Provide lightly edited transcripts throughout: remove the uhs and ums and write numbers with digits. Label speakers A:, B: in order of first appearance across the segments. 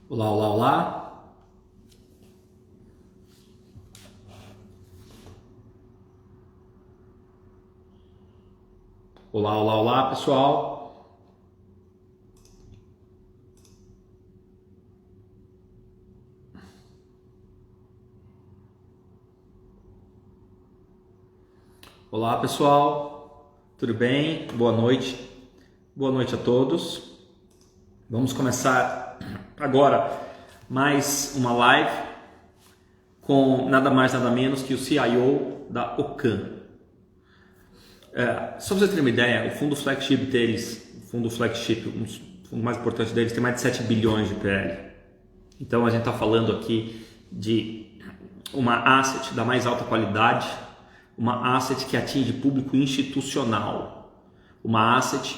A: Olá, olá, olá. Olá, olá, olá, pessoal. Olá, pessoal. Tudo bem? Boa noite. Boa noite a todos. Vamos começar agora mais uma live com nada mais nada menos que o CIO da Ocam. Só para você ter uma ideia, o fundo flagship deles, um dos fundos mais importantes deles, tem mais de 7 bilhões de PL. Então a gente está falando aqui de uma asset da mais alta qualidade, uma asset que atinge público institucional, uma asset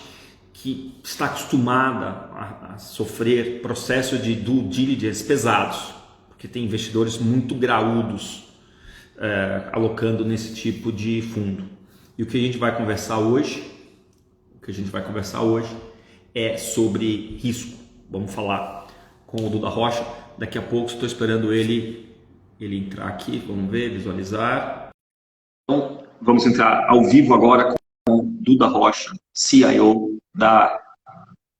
A: que está acostumada a sofrer processos de due diligence pesados, porque tem investidores muito graúdos alocando nesse tipo de fundo. E o que a gente vai conversar hoje, é sobre risco. Vamos falar com o Duda Rocha. Daqui a pouco estou esperando ele entrar aqui. Vamos ver, visualizar. Então, vamos entrar ao vivo agora com o Duda Rocha, CIO da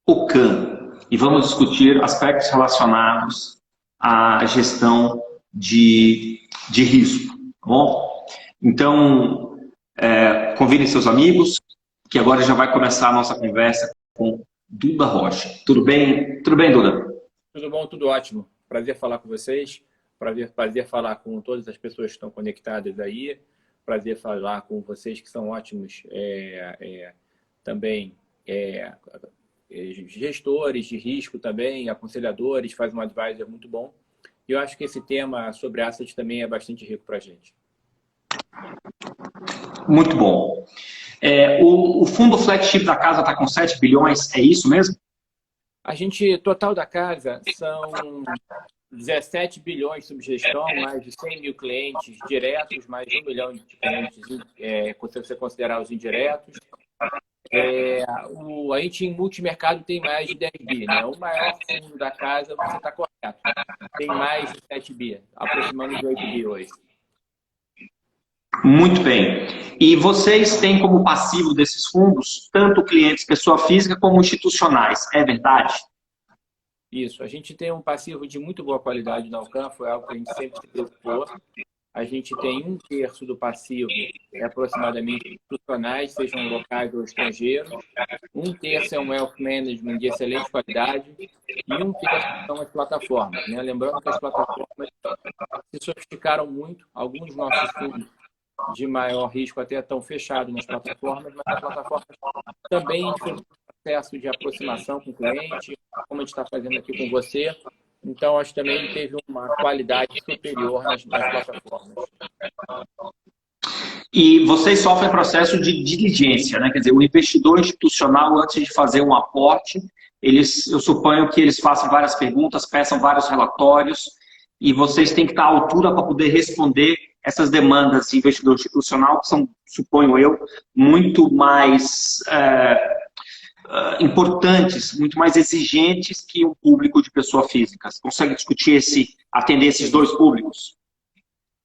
A: Ocam. E vamos discutir aspectos relacionados à gestão de risco. Tá bom? Então, convidem seus amigos, que agora já vai começar a nossa conversa com Duda Rocha. Tudo bem? Tudo bem, Duda?
B: Tudo bom, tudo ótimo. Prazer falar com vocês. Prazer falar com todas as pessoas que estão conectadas aí. Prazer falar com vocês que são ótimos também gestores de risco também, aconselhadores, faz um advisor muito bom. E eu acho que esse tema sobre asset também é bastante rico para a gente.
A: Muito bom. O fundo flagship da casa está com 7 bilhões, é isso mesmo?
B: A gente, total da casa, são 17 bilhões de subgestão, mais de 100 mil clientes diretos, mais de 1 milhão de clientes, se você considerar os indiretos. A gente em multimercado tem mais de 10 bi, né? O maior fundo da casa, você está correto, tem mais de 7 bi, aproximadamente de 8 bi hoje.
A: Muito bem. E vocês têm como passivo desses fundos tanto clientes pessoa física como institucionais, é verdade?
B: Isso. A gente tem um passivo de muito boa qualidade na Ocam, foi algo que a gente sempre se preocupou. A gente tem 1/3 do passivo, aproximadamente institucionais, sejam locais ou estrangeiros. 1/3 é um wealth management de excelente qualidade e 1/3 são as plataformas, né? Lembrando que as plataformas se sofisticaram muito. Alguns dos nossos fundos de maior risco até estão fechados nas plataformas, mas as plataformas também têm um processo de aproximação com o cliente, como a gente está fazendo aqui com você. Então, acho que também teve uma qualidade superior nas plataformas.
A: E vocês sofrem processo de diligência, né? Quer dizer, o investidor institucional, antes de fazer um aporte, eu suponho que eles façam várias perguntas, peçam vários relatórios, e vocês têm que estar à altura para poder responder essas demandas de investidor institucional, que são, suponho eu, muito mais importantes, muito mais exigentes que um público de pessoa física. Você consegue discutir atender esses dois públicos?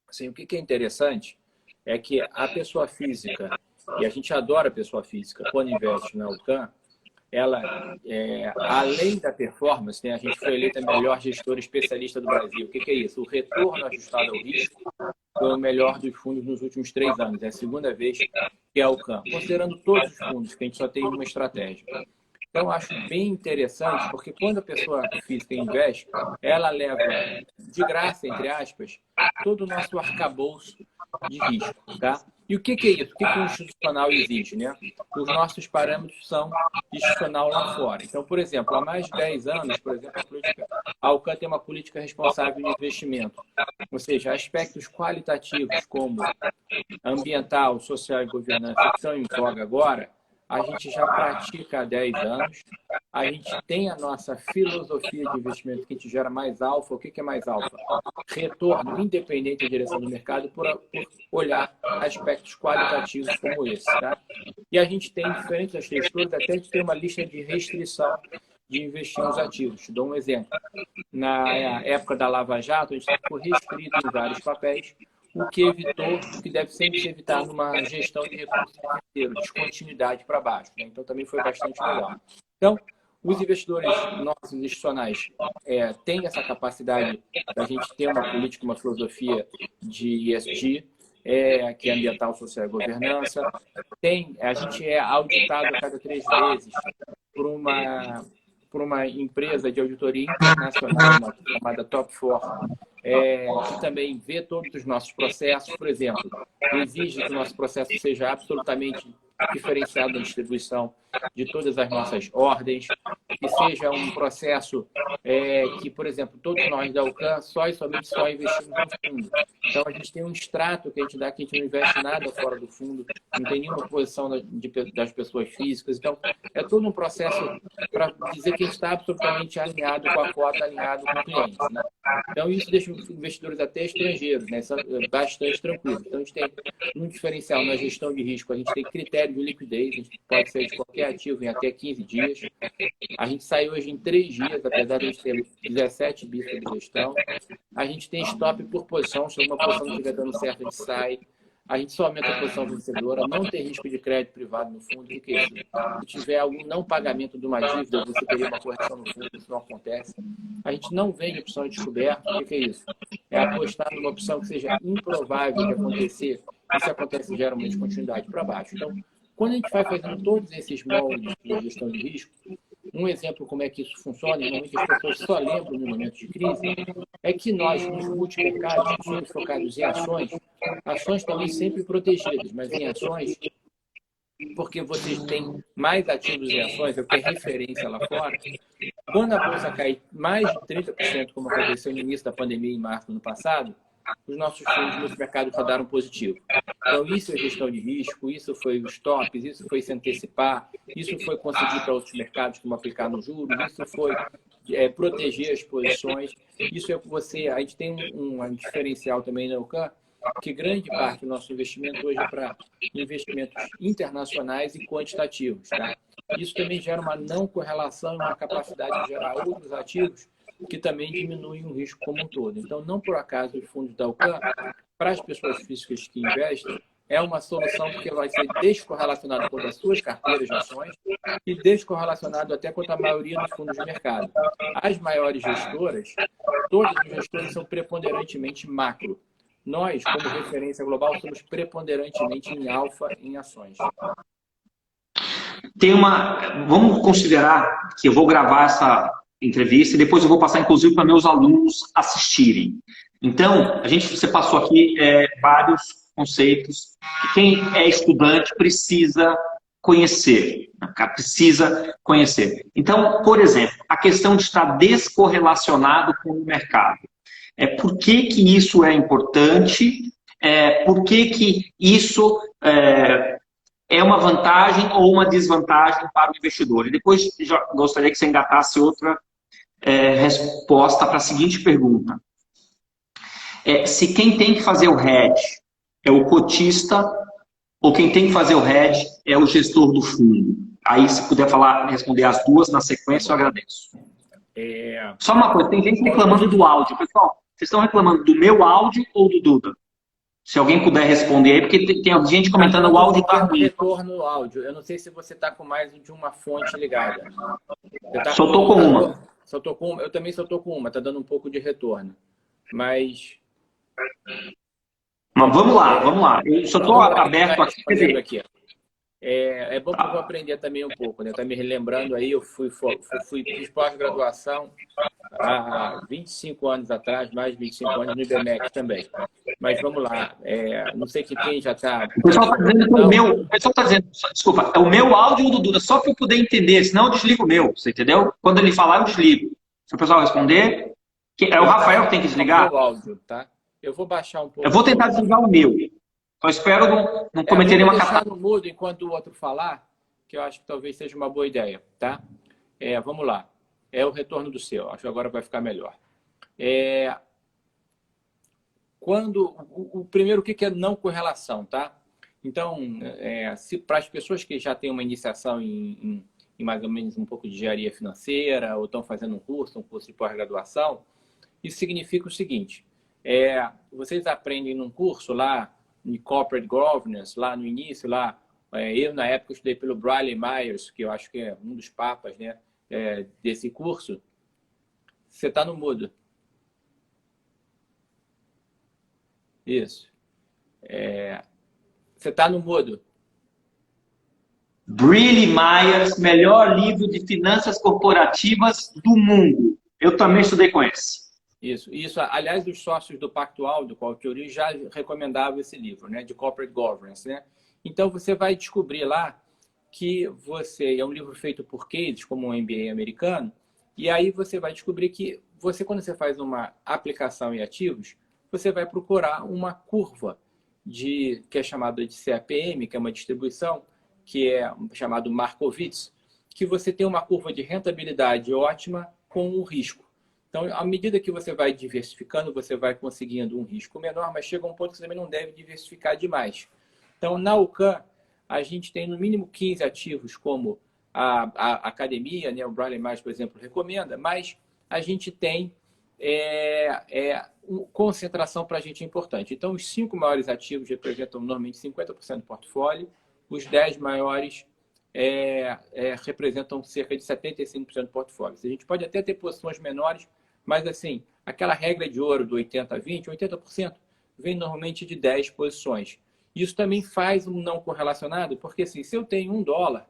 B: Assim, o que é interessante é que a pessoa física, e a gente adora a pessoa física, quando investe na Ocam, ela, além da performance, né, a gente foi eleita a melhor gestora especialista do Brasil. O que é isso? O retorno ajustado ao risco foi o melhor dos fundos nos últimos 3 anos. É a segunda vez que é a Ocam, considerando todos os fundos, que a gente só tem uma estratégia. Então, acho bem interessante, porque quando a pessoa física investe, ela leva de graça, entre aspas, todo o nosso arcabouço de risco, tá? E o que é isso? O que o institucional exige, né? Os nossos parâmetros são institucional lá fora. Então, por exemplo, há mais de 10 anos, por exemplo, a Ocam tem uma política responsável de investimento. Ou seja, aspectos qualitativos como ambiental, social e governança, que são em voga agora, a gente já pratica há 10 anos. A gente tem a nossa filosofia de investimento que a gente gera mais alfa. O que é mais alfa? Retorno independente da direção do mercado por olhar aspectos qualitativos como esse. Tá? E a gente tem, diferente das gestoras, até de ter uma lista de restrição de investir nos ativos. Te dou um exemplo. Na época da Lava Jato, a gente ficou restrito em vários papéis, o que evitou, o que deve sempre se evitar numa gestão de recursos financeiros, descontinuidade para baixo, né? Então, também foi bastante legal. Então, os investidores nossos institucionais têm essa capacidade da gente ter uma política, uma filosofia de ESG, que é ambiental, social e governança. A gente é auditado a cada 3 meses por uma empresa de auditoria internacional chamada Top 4, que também vê todos os nossos processos. Por exemplo, exige que o nosso processo seja absolutamente diferenciado na distribuição de todas as nossas ordens, que seja um processo que, por exemplo, todos nós da UCAN só investimos no fundo. Então, a gente tem um extrato que a gente dá, que a gente não investe nada fora do fundo, não tem nenhuma posição das pessoas físicas. Então, é todo um processo para dizer que a gente está absolutamente alinhado com a cota, alinhado com o cliente, né? Então, isso deixa os investidores até estrangeiros, né, bastante tranquilos. Então, a gente tem um diferencial na gestão de risco, a gente tem critério de liquidez, a gente pode sair de qualquer ativo em até 15 dias. A gente sai hoje em 3 dias, apesar de a gente ter 17 bis de gestão. A gente tem stop por posição, se uma posição não estiver dando certo, a gente sai. A gente só aumenta a posição vencedora, não tem risco de crédito privado no fundo. O que é isso? Se tiver algum não pagamento de uma dívida, você teria uma correção no fundo, isso não acontece. A gente não vende opção de descoberta. O que é isso? É apostar numa opção que seja improvável de acontecer, e se acontece, gera uma descontinuidade para baixo. Então, quando a gente vai fazendo todos esses moldes de gestão de risco, um exemplo como é que isso funciona, e normalmente as pessoas só lembram no momento de crise, é que nós, nos multimercados, que somos focados em ações também sempre protegidas, mas em ações, porque vocês têm mais ativos em ações, é o que é referência lá fora. Quando a bolsa cair mais de 30%, como aconteceu no início da pandemia em março do ano passado, os nossos fundos nos mercados rodaram positivo. Então, isso é gestão de risco, isso foi os tops, isso foi se antecipar, isso foi conseguir para outros mercados como aplicar nos juros, isso foi proteger as posições. Isso é que a gente tem um diferencial também na UCAN, que grande parte do nosso investimento hoje é para investimentos internacionais e quantitativos, tá? Isso também gera uma não correlação e uma capacidade de gerar outros ativos que também diminuem o risco como um todo. Então, não por acaso, os fundos da UCAN, para as pessoas físicas que investem, é uma solução porque vai ser descorrelacionado com as suas carteiras de ações e descorrelacionado até com a maioria dos fundos de mercado. As maiores gestoras, todas as gestoras são preponderantemente macro. Nós, como referência global, somos preponderantemente em alfa em ações.
A: Vamos considerar que eu vou gravar essa entrevista e depois eu vou passar, inclusive, para meus alunos assistirem. Então, você passou aqui vários conceitos que quem é estudante precisa conhecer. Então, por exemplo, a questão de estar descorrelacionado com o mercado. Por que que isso é importante? Por que que isso é uma vantagem ou uma desvantagem para o investidor? E depois já gostaria que você engatasse outra resposta para a seguinte pergunta. Se quem tem que fazer o hedge é o cotista ou quem tem que fazer o hedge é o gestor do fundo? Aí, se puder responder as duas na sequência, eu agradeço. Só uma coisa, tem gente reclamando do áudio. Pessoal, vocês estão reclamando do meu áudio ou do Duda? Se alguém puder responder aí, porque tem gente comentando o áudio está ruim.
B: Retorno no áudio. Eu não sei se você está com mais de uma fonte ligada.
A: Só estou com uma.
B: Eu também só estou com uma. Está dando um pouco de retorno. Mas
A: vamos lá. Eu só estou aberto aqui.
B: É bom que eu vou aprender também um pouco, né? Está me relembrando aí, eu fiz pós-graduação há 25 anos atrás, mais de 25 anos no IBMEC também. Mas vamos lá, não sei que quem já está...
A: O pessoal está dizendo que o pessoal está dizendo, desculpa, é o meu áudio ou do Duda, só para eu poder entender, senão eu desligo o meu, você entendeu? Quando ele falar, eu desligo. Se o pessoal responder, é o Rafael que tem que desligar?
B: O áudio, tá? Eu vou baixar um pouco.
A: Eu vou tentar desligar o meu. Só espero não cometer nenhuma
B: catástrofe. Eu vou deixar no mudo enquanto o outro falar, que eu acho que talvez seja uma boa ideia, tá? Vamos lá. É o retorno do seu. Acho que agora vai ficar melhor. Primeiro, o que é não correlação, tá? Então, se para as pessoas que já têm uma iniciação em em mais ou menos um pouco de engenharia financeira, ou estão fazendo um curso de pós-graduação, isso significa o seguinte, vocês aprendem num curso lá, em Corporate Governance, lá no início, eu na época estudei pelo Briley Myers, que eu acho que é um dos papas, né, desse curso. Você está no mudo. Isso. Você está no mudo.
C: Briley Myers, melhor livro de finanças corporativas do mundo. Eu também estudei com esse.
B: Isso. Aliás, os sócios do Pactual, do qual eu já recomendavam esse livro, né, de Corporate Governance, né? Então, você vai descobrir lá que é um livro feito por cases, como um MBA americano, e aí você vai descobrir que quando você faz uma aplicação em ativos, você vai procurar uma curva que é chamada de CAPM, que é uma distribuição, que é chamado Markowitz, que você tem uma curva de rentabilidade ótima com o risco. Então, à medida que você vai diversificando, você vai conseguindo um risco menor, mas chega um ponto que você também não deve diversificar demais. Então, na UCAN, a gente tem no mínimo 15 ativos, como a academia, né? O Briley Myers, por exemplo, recomenda, mas a gente tem concentração para a gente importante. Então, os 5 maiores ativos representam normalmente 50% do portfólio, os 10 maiores representam cerca de 75% do portfólio. A gente pode até ter posições menores, mas assim, aquela regra de ouro do 80-20, 80% vem normalmente de 10 posições. Isso também faz um não correlacionado, porque assim, se eu tenho $1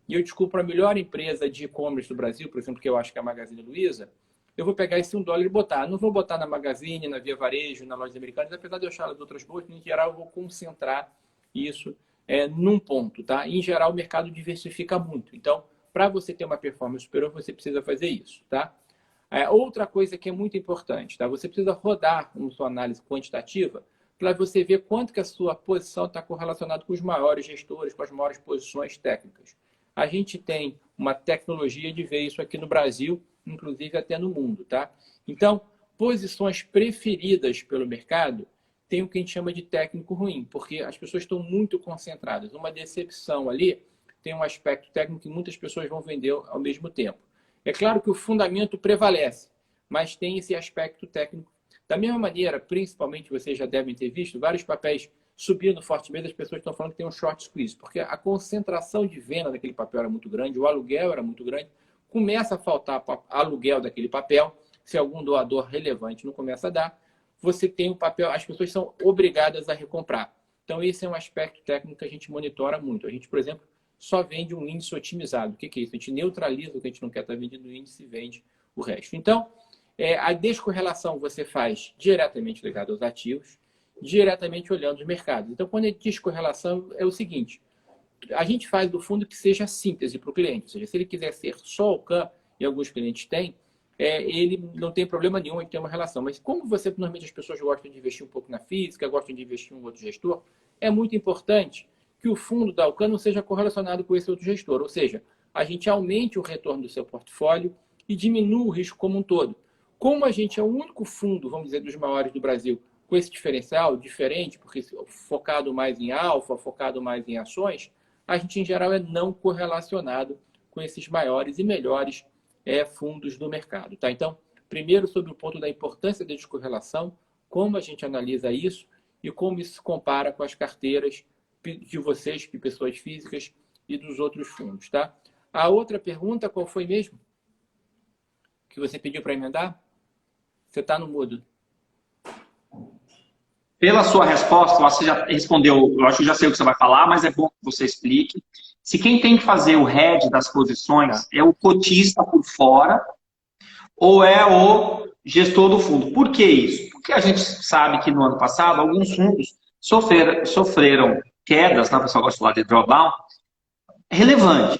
B: e eu descubro a melhor empresa de e-commerce do Brasil, por exemplo, que eu acho que é a Magazine Luiza, eu vou pegar esse $1 e botar. Não vou botar na Magazine, na Via Varejo, na Lojas Americanas, apesar de eu achar as outras boas, em geral eu vou concentrar isso num ponto, tá? Em geral, o mercado diversifica muito. Então, para você ter uma performance superior, você precisa fazer isso, tá? Outra coisa que é muito importante, tá? Você precisa rodar uma sua análise quantitativa para você ver quanto que a sua posição está correlacionada com os maiores gestores, com as maiores posições técnicas. A gente tem uma tecnologia de ver isso aqui no Brasil, inclusive até no mundo, tá? Então, posições preferidas pelo mercado tem o que a gente chama de técnico ruim, porque as pessoas estão muito concentradas. Uma decepção ali tem um aspecto técnico que muitas pessoas vão vender ao mesmo tempo. É claro que o fundamento prevalece, mas tem esse aspecto técnico. Da mesma maneira, principalmente vocês já devem ter visto, vários papéis subindo fortemente, as pessoas estão falando que tem um short squeeze, porque a concentração de venda daquele papel era muito grande, o aluguel era muito grande, começa a faltar aluguel daquele papel, se algum doador relevante não começa a dar, você tem um papel, as pessoas são obrigadas a recomprar. Então, esse é um aspecto técnico que a gente monitora muito. A gente, por exemplo, só vende um índice otimizado. O que é isso? A gente neutraliza o que a gente não quer estar vendendo no índice e vende o resto. Então, a descorrelação você faz diretamente ligado aos ativos, diretamente olhando os mercados. Então, quando é descorrelação, é o seguinte, a gente faz do fundo que seja síntese para o cliente. Ou seja, se ele quiser ser só o CAN, e alguns clientes têm, ele não tem problema nenhum em ter uma relação. Mas como normalmente as pessoas gostam de investir um pouco na física, gostam de investir em um outro gestor, é muito importante que o fundo da Alcan não seja correlacionado com esse outro gestor. Ou seja, a gente aumente o retorno do seu portfólio e diminua o risco como um todo. Como a gente é o único fundo, vamos dizer, dos maiores do Brasil, com esse diferencial diferente, porque focado mais em alfa, focado mais em ações, a gente, em geral, é não correlacionado com esses maiores e melhores fundos do mercado. Tá? Então, primeiro, sobre o ponto da importância da descorrelação, como a gente analisa isso e como isso se compara com as carteiras de vocês, de pessoas físicas e dos outros fundos. Tá? A outra pergunta, qual foi mesmo? Que você pediu para emendar? Você está no mudo.
C: Pela sua resposta, você já respondeu, eu acho que já sei o que você vai falar, mas é bom que você explique. Se quem tem que fazer o hedge das posições é o cotista por fora ou é o gestor do fundo. Por que isso? Porque a gente sabe que no ano passado alguns fundos sofreram quedas, o pessoal gosta de falar de drawdown, relevante.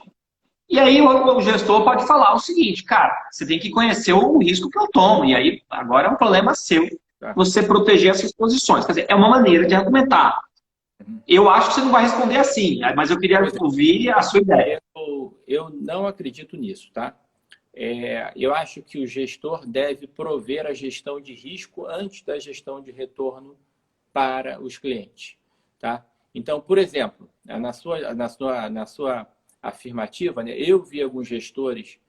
C: E aí o gestor pode falar o seguinte, cara, você tem que conhecer o risco que eu tomo, e aí agora é um problema seu você proteger essas posições. Quer dizer, é uma maneira de argumentar. Eu acho que você não vai responder assim, mas eu queria ouvir a sua ideia.
B: Eu não acredito nisso, tá? Eu acho que o gestor deve prover a gestão de risco antes da gestão de retorno para os clientes, tá? Então, por exemplo, na sua afirmativa, né? Eu vi alguns gestores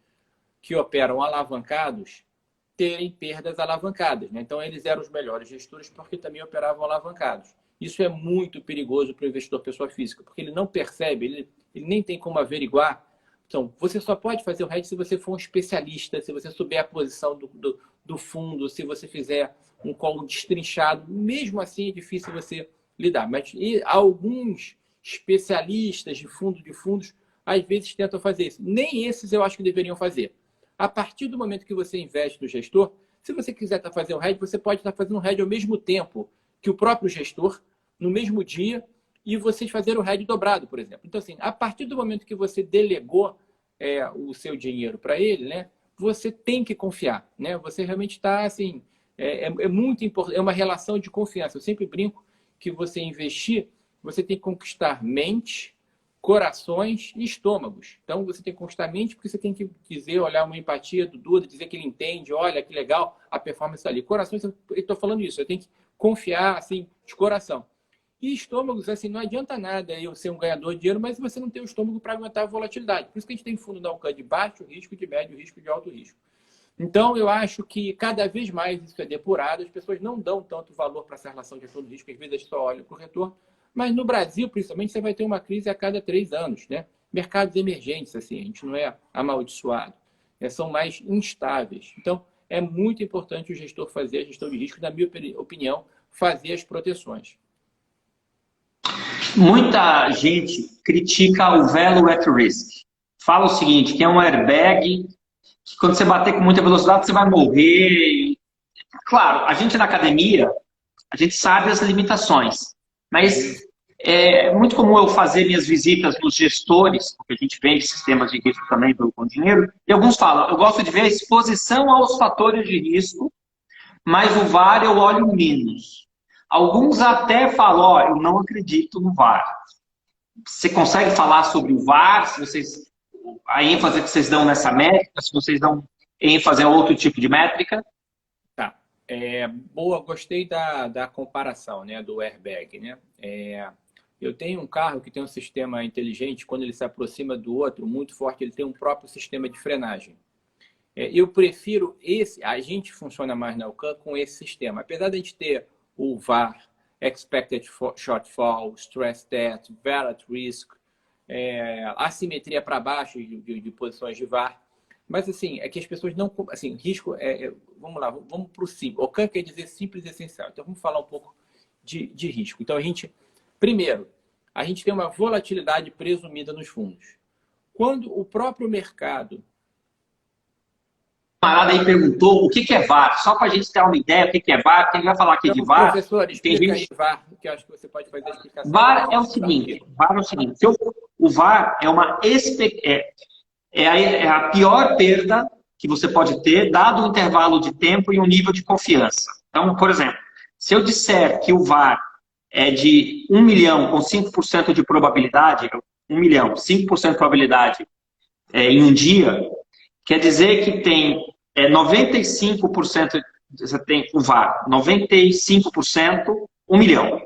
B: que operam alavancados terem perdas alavancadas, né? Então, eles eram os melhores gestores porque também operavam alavancados. Isso é muito perigoso para o investidor pessoa física, porque ele não percebe, ele nem tem como averiguar. Então, você só pode fazer o hedge se você for um especialista, se você souber a posição do fundo, se você fizer um call destrinchado. Mesmo assim, é difícil você lidar. Mas alguns especialistas de fundos, às vezes tentam fazer isso. Nem esses eu acho que deveriam fazer. A partir do momento que você investe no gestor, se você quiser fazer um hedge, você pode estar fazendo um hedge ao mesmo tempo que o próprio gestor, no mesmo dia, e vocês fazerem o hedge dobrado, por exemplo. Então, assim, a partir do momento que você delegou o seu dinheiro para ele, né, você tem que confiar, né? Você realmente está, assim, muito importante, é uma relação de confiança. Eu sempre brinco que você investir, você tem que conquistar mente, corações e estômagos. Então, você tem que conquistar a mente porque você tem que dizer, olhar uma empatia do Duda, dizer que ele entende, olha, que legal, a performance está ali. Corações, eu estou falando isso, eu tenho que confiar, assim, de coração. E estômagos, assim, não adianta nada eu ser um ganhador de dinheiro, mas você não tem o estômago para aguentar a volatilidade. Por isso que a gente tem fundo da UCAN de baixo risco, de médio risco e de alto risco. Então, eu acho que cada vez mais isso é depurado, as pessoas não dão tanto valor para essa relação de fundo de risco, às vezes só olham para o retorno. Mas no Brasil, principalmente, você vai ter uma crise a cada 3 anos, né? Mercados emergentes, assim, a gente não é amaldiçoado, são mais instáveis. Então, é muito importante o gestor fazer a gestão de risco, na minha opinião, fazer as proteções.
C: Muita gente critica o value at risk. Fala o seguinte, que é um airbag, que quando você bater com muita velocidade, você vai morrer. Claro, a gente na academia, a gente sabe as limitações, mas é muito comum eu fazer minhas visitas nos gestores, porque a gente vende sistemas de risco também com dinheiro, e alguns falam, eu gosto de ver a exposição aos fatores de risco, mas o VAR eu olho menos. Alguns até falam, ó, eu não acredito no VAR. Você consegue falar sobre o VAR, se vocês, a ênfase que vocês dão nessa métrica, se vocês dão ênfase a outro tipo de métrica?
B: Tá. Boa, gostei da comparação, né, do airbag, né? Eu tenho um carro que tem um sistema inteligente, quando ele se aproxima do outro, muito forte, ele tem um próprio sistema de frenagem. Eu prefiro a gente funciona mais na UCAN com esse sistema. Apesar de a gente ter o VAR, Expected Shortfall, Stress Test, VAR at Risk, assimetria para baixo de posições de VAR. Mas, assim, é que as pessoas não... Assim, risco vamos lá, vamos para o simples. OCAN quer dizer simples e essencial. Então, vamos falar um pouco de risco. Então, primeiro, a gente tem uma volatilidade presumida nos fundos. Quando o próprio mercado...
C: O camarada aí perguntou o que é VAR. Só para a gente ter uma ideia do que é VAR, quem vai falar aqui de VAR...
B: Professor, explica aí VAR, que eu acho que você pode fazer a explicação.
C: VAR é o seguinte, o VAR é a pior perda que você pode ter, dado o intervalo de tempo e o nível de confiança. Então, por exemplo, se eu disser que o VAR é de 1 milhão com 5% de probabilidade, 1 milhão, 5% de probabilidade em um dia, quer dizer que tem 95%, você tem o VAR, 95%, 1 milhão.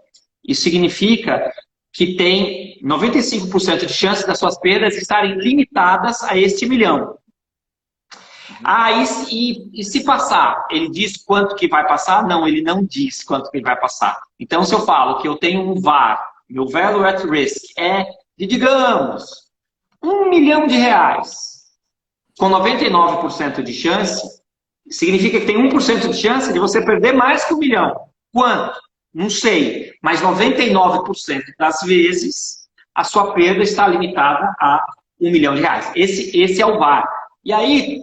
C: Isso significa que tem 95% de chance das suas perdas estarem limitadas a este milhão. E se passar, ele diz quanto que vai passar? Não, ele não diz quanto que ele vai passar. Então, se eu falo que eu tenho um VAR, meu value at risk é de, digamos, R$1 milhão, com 99% de chance, significa que tem 1% de chance de você perder mais que 1 milhão. Quanto? Não sei. Mas 99% das vezes, a sua perda está limitada a R$1 milhão. Esse é o VAR. E aí,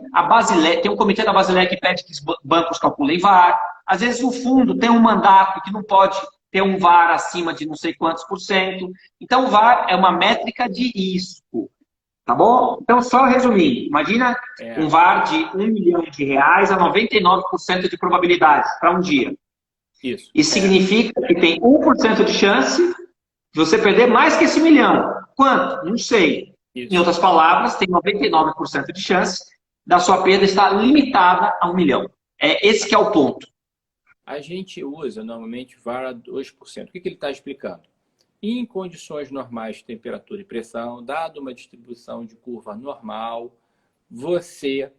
C: tem um comitê da Basileia que pede que os bancos calculem VAR. Às vezes, o fundo tem um mandato que não pode ter um VAR acima de não sei quantos %. Então, o VAR é uma métrica de risco. Tá bom? Então, só resumindo. Imagina um VAR de R$1 milhão a 99% de probabilidade para um dia. Isso significa que tem 1% de chance de você perder mais que esse milhão. Quanto? Não sei. Em outras palavras, tem 99% de chance da sua perda estar limitada a 1 milhão. Esse que é o ponto.
B: A gente usa, normalmente, VAR a 2%. O que ele está explicando? em condições normais de temperatura e pressão, dado uma distribuição de curva normal, você...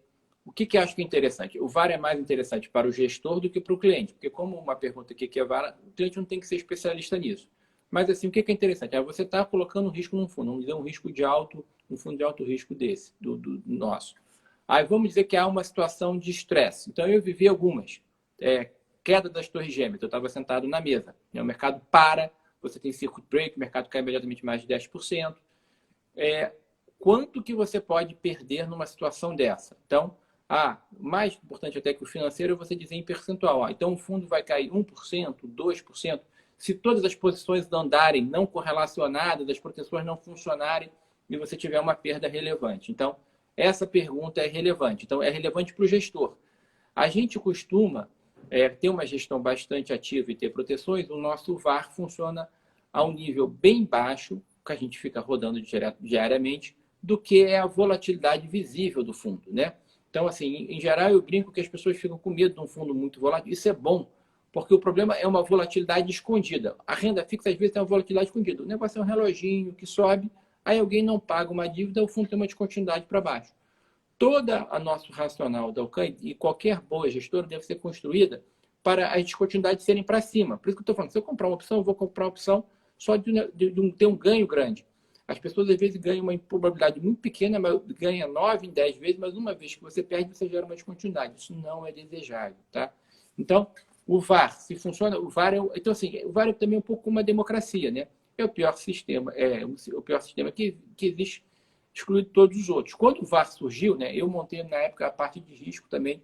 B: O que acho que é interessante? O VAR é mais interessante para o gestor do que para o cliente, porque como uma pergunta aqui que é VAR, o cliente não tem que ser especialista nisso. Mas assim, o que é interessante? Você está colocando um risco num fundo, vamos dizer um risco de um fundo de alto risco desse, do nosso. Aí vamos dizer que há uma situação de estresse. Então eu vivi algumas. Queda das torres gêmeas, eu estava sentado na mesa. O mercado para, você tem circuit break, o mercado cai imediatamente mais de 10%. Quanto que você pode perder numa situação dessa? Então, mais importante até que o financeiro é você dizer em percentual. Então, o fundo vai cair 1%, 2%. Se todas as posições andarem não correlacionadas, as proteções não funcionarem e você tiver uma perda relevante. Então, essa pergunta é relevante. Então, é relevante para o gestor. A gente costuma ter uma gestão bastante ativa e ter proteções. O nosso VAR funciona a um nível bem baixo, que a gente fica rodando diariamente, do que é a volatilidade visível do fundo, né? Então, assim, em geral, eu brinco que as pessoas ficam com medo de um fundo muito volátil. Isso é bom, porque o problema é uma volatilidade escondida. A renda fixa, às vezes, tem uma volatilidade escondida. O negócio é um reloginho que sobe, aí alguém não paga uma dívida, o fundo tem uma descontinuidade para baixo. Toda a nosso racional da Alcan e qualquer boa gestora deve ser construída para as descontinuidades serem para cima. Por isso que eu estou falando, se eu comprar uma opção, eu vou comprar uma opção só de ter um ganho grande. As pessoas, às vezes, ganham uma probabilidade muito pequena, mas ganha 9 em 10 vezes, mas uma vez que você perde, você gera uma descontinuidade. Isso não é desejável, tá? Então, o VAR, se funciona, o VAR então, assim, o VAR é também um pouco como uma democracia, né? É o pior sistema, que existe, excluído todos os outros. Quando o VAR surgiu, né, eu montei, na época, a parte de risco também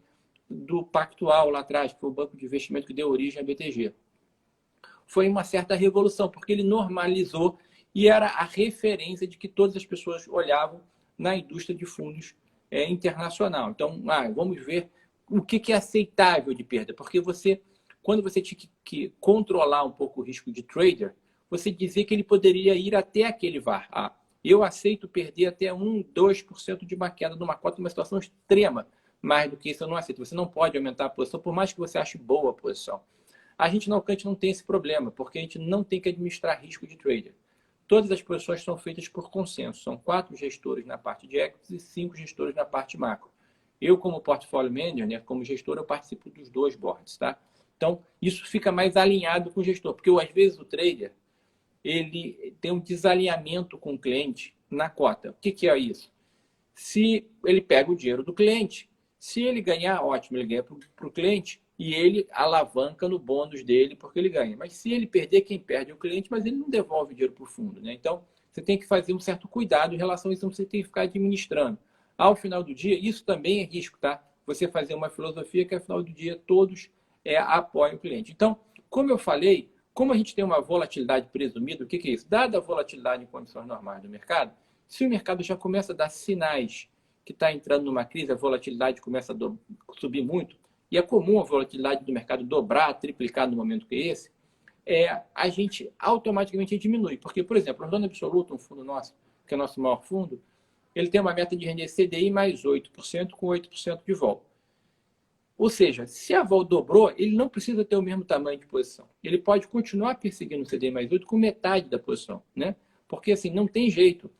B: do Pactual, lá atrás, que foi o banco de investimento que deu origem à BTG. Foi uma certa revolução, porque ele normalizou e era a referência de que todas as pessoas olhavam na indústria de fundos internacional. Então, vamos ver o que é aceitável de perda, porque quando você tinha que controlar um pouco o risco de trader, você dizia que ele poderia ir até aquele VAR. Eu aceito perder até 1, 2% de uma queda numa cota, numa situação extrema. Mais do que isso eu não aceito. Você não pode aumentar a posição, por mais que você ache boa a posição. A gente na Alcante não tem esse problema, porque a gente não tem que administrar risco de trader. Todas as posições são feitas por consenso. São 4 gestores na parte de equities e 5 gestores na parte macro. Eu, como portfólio manager, né, como gestor, eu participo dos 2 boards, tá? Então, isso fica mais alinhado com o gestor, porque às vezes o trader ele tem um desalinhamento com o cliente na cota. O que é isso? Se ele pega o dinheiro do cliente, se ele ganhar, ótimo, ele ganha para o cliente e ele alavanca no bônus dele porque ele ganha. Mas se ele perder, quem perde é o cliente, mas ele não devolve o dinheiro para o fundo, né? Então, você tem que fazer um certo cuidado em relação a isso, então você tem que ficar administrando. Ao final do dia, isso também é risco, tá? Você fazer uma filosofia que, ao final do dia, todos apoiam o cliente. Então, como eu falei, como a gente tem uma volatilidade presumida, o que é isso? Dada a volatilidade em condições normais do mercado, se o mercado já começa a dar sinais que está entrando numa crise, a volatilidade começa a subir muito, e é comum a volatilidade do mercado dobrar, triplicar no momento que é esse, a gente automaticamente diminui. Porque, por exemplo, o Rondônia Absoluto, um fundo nosso, que é o nosso maior fundo, ele tem uma meta de render CDI mais 8%, com 8% de vol. Ou seja, se a vol dobrou, ele não precisa ter o mesmo tamanho de posição. Ele pode continuar perseguindo o CDI mais 8 com metade da posição, né? Porque, assim, não tem jeito.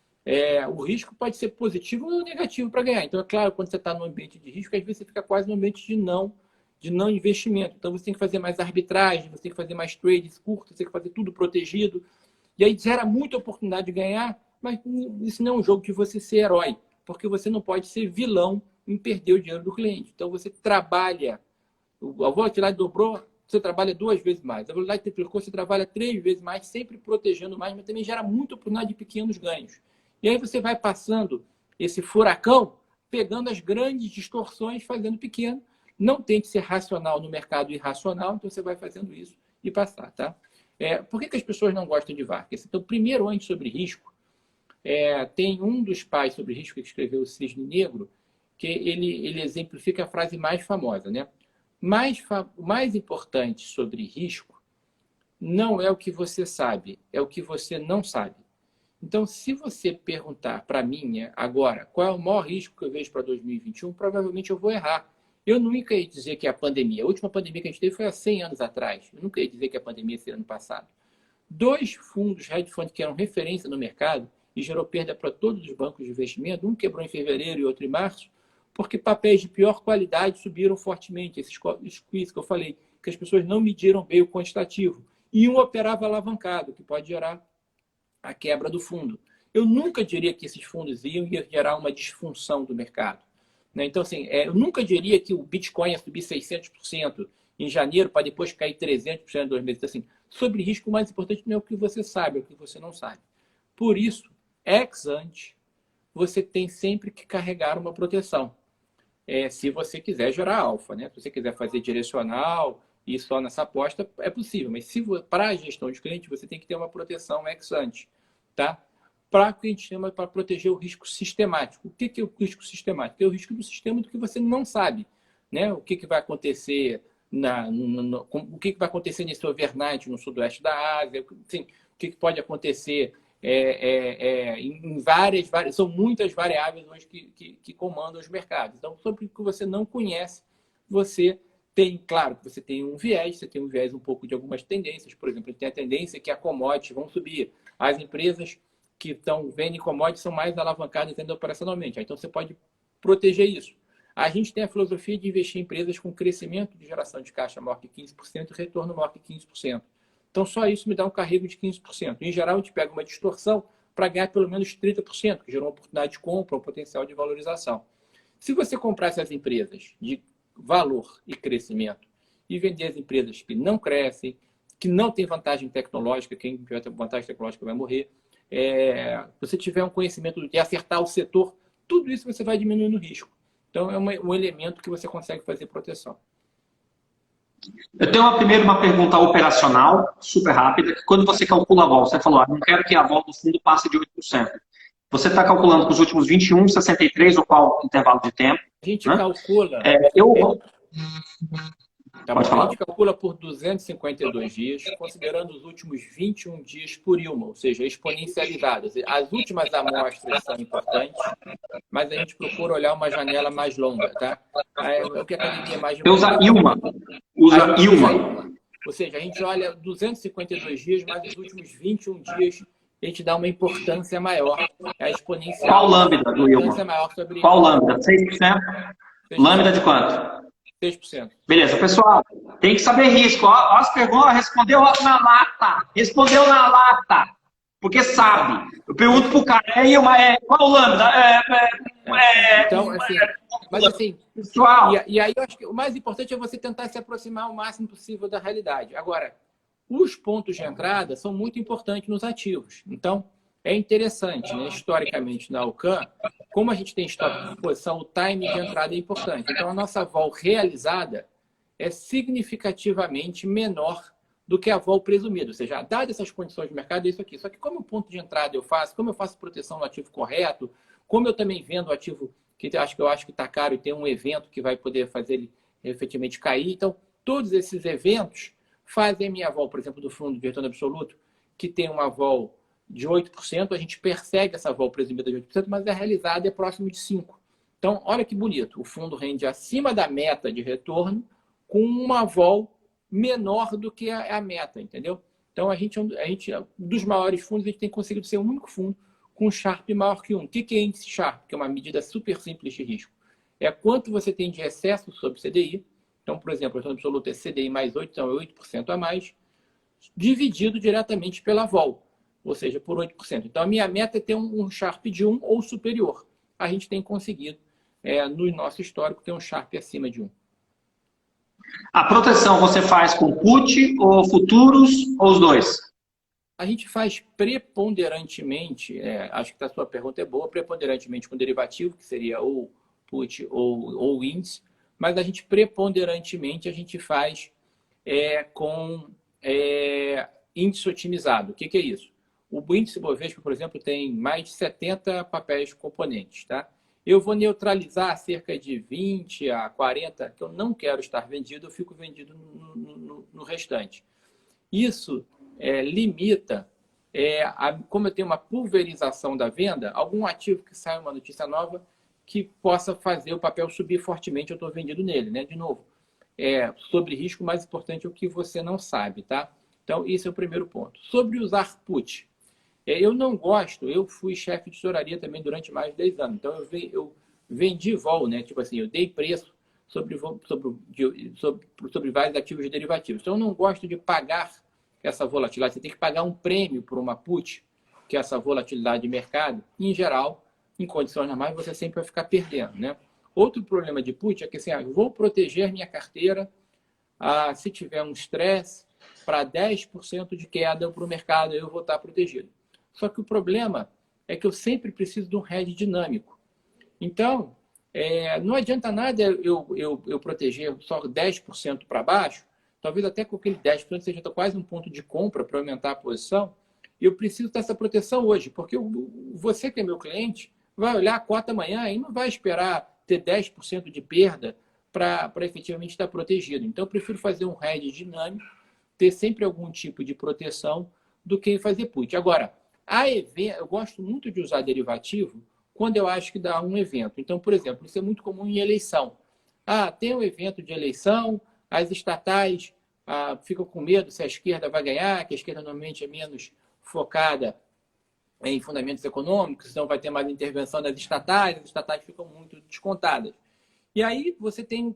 B: O risco pode ser positivo ou negativo para ganhar. Então, é claro, quando você está no ambiente de risco, às vezes você fica quase no ambiente de não investimento. Então, você tem que fazer mais arbitragem, você tem que fazer mais trades curtos, você tem que fazer tudo protegido. E aí gera muita oportunidade de ganhar, mas isso não é um jogo de você ser herói, porque você não pode ser vilão em perder o dinheiro do cliente. Então, você trabalha, a volatilidade dobrou, você trabalha 2 vezes mais. A volatilidade triplicou, você trabalha 3 vezes mais, sempre protegendo mais, mas também gera muita oportunidade de pequenos ganhos. E aí você vai passando esse furacão, pegando as grandes distorções, fazendo pequeno. Não tem que ser racional no mercado irracional, então você vai fazendo isso e passar, tá? Por que as pessoas não gostam de VAR? Então, primeiro, antes sobre risco, tem um dos pais sobre risco que escreveu o Cisne Negro, que ele exemplifica a frase mais famosa, né? O mais importante sobre risco não é o que você sabe, é o que você não sabe. Então, se você perguntar para mim agora qual é o maior risco que eu vejo para 2021, provavelmente eu vou errar. Eu nunca ia dizer que a pandemia, a última pandemia que a gente teve foi há 100 anos atrás. Eu nunca ia dizer que a pandemia seria ano passado. Dois fundos hedge fund que eram referência no mercado e gerou perda para todos os bancos de investimento, um quebrou em fevereiro e outro em março, porque papéis de pior qualidade subiram fortemente, esses squeeze que eu falei, que as pessoas não mediram bem o quantitativo. E um operava alavancado, que pode gerar a quebra do fundo. Eu nunca diria que esses fundos iam gerar uma disfunção do mercado. Então, assim, eu nunca diria que o Bitcoin ia subir 600% em janeiro para depois cair 300% em 2 meses. Assim, sobre risco, o mais importante não é o que você sabe, é o que você não sabe. Por isso, ex ante, você tem sempre que carregar uma proteção. Se você quiser gerar alfa, né? Se você quiser fazer direcional e só nessa aposta, é possível. Mas para a gestão de cliente, você tem que ter uma proteção ex ante, tá? Para o que a gente chama para proteger o risco sistemático. O que é o risco sistemático? É o risco do sistema do que você não sabe, né? O que vai acontecer o que vai acontecer nesse overnight no sudoeste da Ásia, assim, o que pode acontecer em várias, são muitas variáveis hoje que comandam os mercados. Então, sobre o que você não conhece, você tem, claro, que você tem um viés um pouco de algumas tendências. Por exemplo, tem a tendência que a commodities vão subir. As empresas que estão vendendo commodities são mais alavancadas ainda operacionalmente. Então, você pode proteger isso. A gente tem a filosofia de investir em empresas com crescimento de geração de caixa maior que 15% e retorno maior que 15%. Então, só isso me dá um carrego de 15%. Em geral, a gente pega uma distorção para ganhar pelo menos 30%, que gerou uma oportunidade de compra, um potencial de valorização. Se você comprar essas empresas de valor e crescimento e vender as empresas que não crescem, que não têm vantagem tecnológica, quem tiver vantagem tecnológica vai morrer, você tiver um conhecimento de acertar o setor, tudo isso você vai diminuindo o risco. Então, é um elemento que você consegue fazer proteção.
C: Eu tenho primeiro uma pergunta operacional, super rápida, que quando você calcula a vol, você falou, não quero que a vol do fundo passe de 8%. Você está calculando com os últimos 21, 63 ou qual intervalo de tempo?
B: A gente calcula...
C: Pode falar?
B: A gente calcula por 252 dias, considerando os últimos 21 dias por Ilma, ou seja, exponencializadas. As últimas amostras são importantes, mas a gente procura olhar uma janela mais longa, tá? O que a academia mais...
C: Usa Ilma. Usa Ilma.
B: Ou seja, a gente olha 252 dias, mas os últimos 21 dias a gente dá uma importância maior. A exponencial.
C: Qual lambda do Ilma? Qual lambda? 6%? Lambda de quanto?
B: 6%.
C: Beleza, pessoal, tem que saber risco. Ó, as perguntas, respondeu na lata. Respondeu na lata. Porque sabe. Eu pergunto pro cara, qual o lambda?
B: Então, assim, mas assim,
C: pessoal.
B: E aí eu acho que o mais importante é você tentar se aproximar o máximo possível da realidade. Agora, os pontos de entrada são muito importantes nos ativos. Então, é interessante, né? Historicamente, na Alcan, como a gente tem estoque de posição, o time de entrada é importante. Então, a nossa vol realizada é significativamente menor do que a vol presumida. Ou seja, dadas essas condições de mercado, é isso aqui. Só que como o ponto de entrada eu faço, como eu faço proteção no ativo correto, como eu também vendo o ativo que eu acho que está caro e tem um evento que vai poder fazer ele efetivamente cair. Então, todos esses eventos fazem a minha vol, por exemplo, do fundo de retorno absoluto, que tem uma vol de 8%, a gente persegue essa vol presumida de 8%, mas a realizada é próximo de 5%. Então, olha que bonito. O fundo rende acima da meta de retorno com uma vol menor do que a meta, entendeu? Então, a gente, dos maiores fundos, a gente tem conseguido ser o único fundo com Sharpe maior que 1. O que é índice Sharpe? Que é uma medida super simples de risco. É quanto você tem de excesso sobre CDI. Então, por exemplo, o retorno absoluto é CDI mais 8, então é 8% a mais, dividido diretamente pela vol, ou seja, por 8%. Então, a minha meta é ter um Sharpe de 1 ou superior. A gente tem conseguido, no nosso histórico, ter um Sharpe acima de 1.
C: A proteção você faz com put ou futuros ou os dois?
B: A gente faz preponderantemente, acho que a sua pergunta é boa, preponderantemente com derivativo, que seria ou put ou índice, mas a gente preponderantemente a gente faz com índice otimizado. O que é isso? O índice Bovespa, por exemplo, tem mais de 70 papéis componentes, tá? Eu vou neutralizar cerca de 20 a 40 que eu não quero estar vendido, eu fico vendido no restante. Isso limita, como eu tenho uma pulverização da venda, algum ativo que sai uma notícia nova que possa fazer o papel subir fortemente, eu estou vendido nele, né? De novo, sobre risco, o mais importante é o que você não sabe, tá? Então, esse é o primeiro ponto. Sobre usar put, eu não gosto, eu fui chefe de tesouraria também durante mais de 10 anos, então eu vendi vol, né? Tipo assim, eu dei preço sobre vários ativos derivativos. Então, eu não gosto de pagar essa volatilidade. Você tem que pagar um prêmio por uma put, que é essa volatilidade de mercado. Em geral, em condições normais, você sempre vai ficar perdendo, né? Outro problema de put é que assim, eu vou proteger minha carteira se tiver um estresse para 10% de queda para o mercado, eu vou estar protegido. Só que o problema é que eu sempre preciso de um hedge dinâmico. Então, não adianta nada eu proteger só 10% para baixo, talvez até com aquele 10% seja quase um ponto de compra para aumentar a posição, e eu preciso dessa proteção hoje, porque você que é meu cliente vai olhar a cota amanhã e não vai esperar ter 10% de perda para efetivamente estar protegido. Então, eu prefiro fazer um hedge dinâmico, ter sempre algum tipo de proteção do que fazer put. Agora, eu gosto muito de usar derivativo quando eu acho que dá um evento. Então, por exemplo, isso é muito comum em eleição. Tem um evento de eleição, as estatais ficam com medo se a esquerda vai ganhar, que a esquerda normalmente é menos focada em fundamentos econômicos, então vai ter mais intervenção das estatais, as estatais ficam muito descontadas. E aí,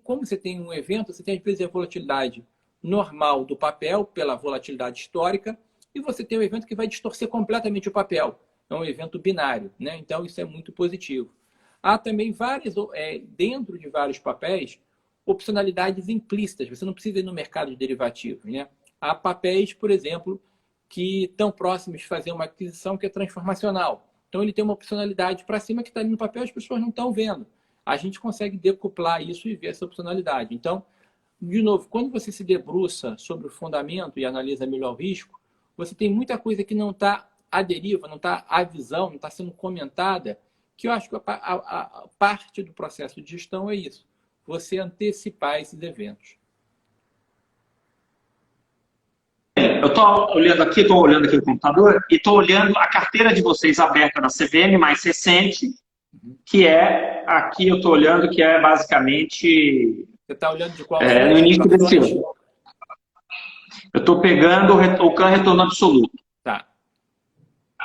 B: como você tem um evento, você tem, às vezes, a volatilidade normal do papel, pela volatilidade histórica, e você tem um evento que vai distorcer completamente o papel. É um evento binário, né? Então, isso é muito positivo. Há também dentro de vários papéis, opcionalidades implícitas. Você não precisa ir no mercado de derivativos, né? Há papéis, por exemplo, que estão próximos de fazer uma aquisição que é transformacional. Então, ele tem uma opcionalidade para cima que está ali no papel e as pessoas não estão vendo. A gente consegue decuplar isso e ver essa opcionalidade. Então, de novo, quando você se debruça sobre o fundamento e analisa melhor o risco, você tem muita coisa que não está à deriva, não está à visão, não está sendo comentada, que eu acho que a parte do processo de gestão é isso. Você antecipar esses eventos.
C: Eu estou olhando aqui o computador e estou olhando a carteira de vocês aberta na CVM mais recente, que é, aqui eu estou olhando, que é basicamente...
B: Você está olhando de qual?
C: No início desse ano. Eu estou pegando o CAN retorno absoluto.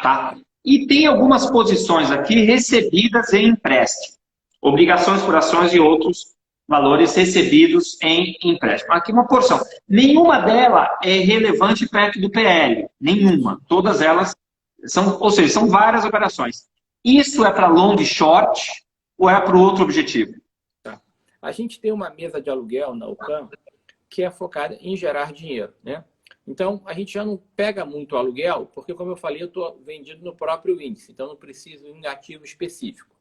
C: Tá? E tem algumas posições aqui recebidas em empréstimo. Obrigações por ações e outros valores recebidos em empréstimo. Aqui uma porção. Nenhuma delas é relevante perto do PL. Nenhuma. Todas elas ou seja, são várias operações. Isso é para long short ou é para o outro objetivo?
B: Tá. A gente tem uma mesa de aluguel na UCAM que é focada em gerar dinheiro, né? Então, a gente já não pega muito aluguel, porque, como eu falei, eu estou vendido no próprio índice, então não preciso de um ativo específico.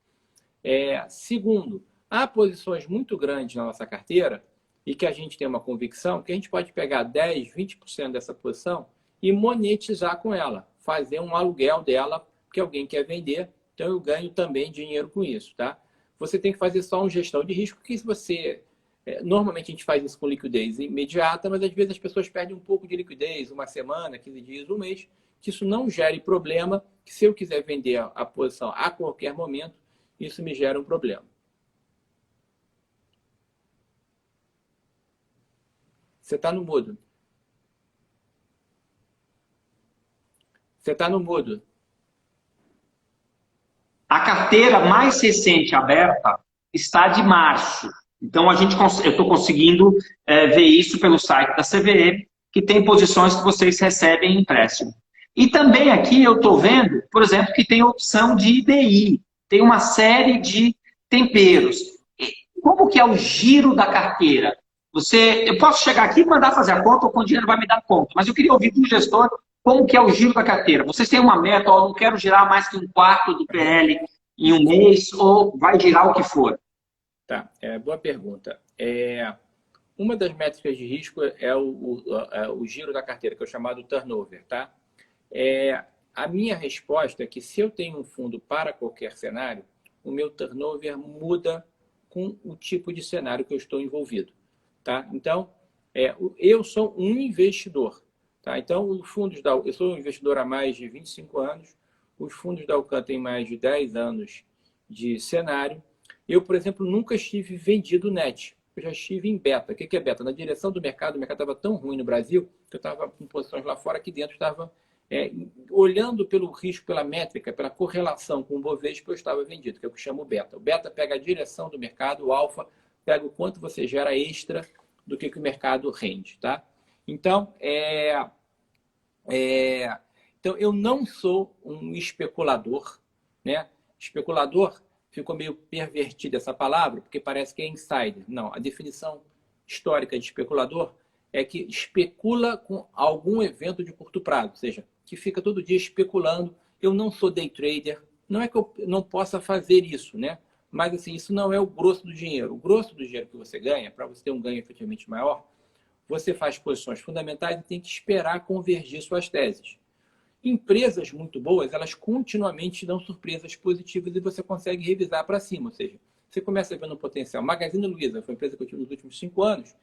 B: Segundo, há posições muito grandes na nossa carteira e que a gente tem uma convicção que a gente pode pegar 10%, 20% dessa posição e monetizar com ela, fazer um aluguel dela, porque alguém quer vender, então eu ganho também dinheiro com isso, tá? Você tem que fazer só uma gestão de risco, porque se você... Normalmente a gente faz isso com liquidez imediata, mas às vezes as pessoas perdem um pouco de liquidez, uma semana, 15 dias, um mês, que isso não gere problema, que se eu quiser vender a posição a qualquer momento, isso me gera um problema. Você está no mudo. Você está no mudo.
C: A carteira mais recente aberta está de março. Então, eu estou conseguindo ver isso pelo site da CVM, que tem posições que vocês recebem em empréstimo. E também aqui eu estou vendo, por exemplo, que tem opção de IDI. Tem uma série de temperos. Como que é o giro da carteira? Eu posso chegar aqui e mandar fazer a conta, ou com o dinheiro vai me dar conta. Mas eu queria ouvir do gestor como que é o giro da carteira. Vocês têm uma meta, não quero girar mais que 1/4 do PL em um mês, ou vai girar o que for?
B: Tá, boa pergunta. Uma das métricas de risco é o giro da carteira, que é o chamado turnover, tá? A minha resposta é que se eu tenho um fundo para qualquer cenário, o meu turnover muda com o tipo de cenário que eu estou envolvido, tá? Então, eu sou um investidor, tá? Então, eu sou um investidor há mais de 25 anos, os fundos da UCAM têm mais de 10 anos de cenário. Eu, por exemplo, nunca estive vendido net. eu já estive em beta. O que é beta? Na direção do mercado, o mercado estava tão ruim no Brasil que eu estava com posições lá fora, aqui dentro estava olhando pelo risco, pela métrica, pela correlação com o Bovespa, eu estava vendido, que é o que chama o beta. O beta pega a direção do mercado, o alfa pega o quanto você gera extra do que o mercado rende, tá? Então, então, eu não sou um especulador, né? Especulador, ficou meio pervertida essa palavra, porque parece que é insider. Não, a definição histórica de especulador é que especula com algum evento de curto prazo, ou seja, que fica todo dia especulando. Eu não sou day trader, não é que eu não possa fazer isso, né? Mas assim, isso não é o grosso do dinheiro. O grosso do dinheiro que você ganha, para você ter um ganho efetivamente maior, você faz posições fundamentais e tem que esperar convergir suas teses. Empresas muito boas, elas continuamente dão surpresas positivas e você consegue revisar para cima. Ou seja, você começa a ver no potencial. Magazine Luiza foi a empresa que eu tive nos últimos 5 anos.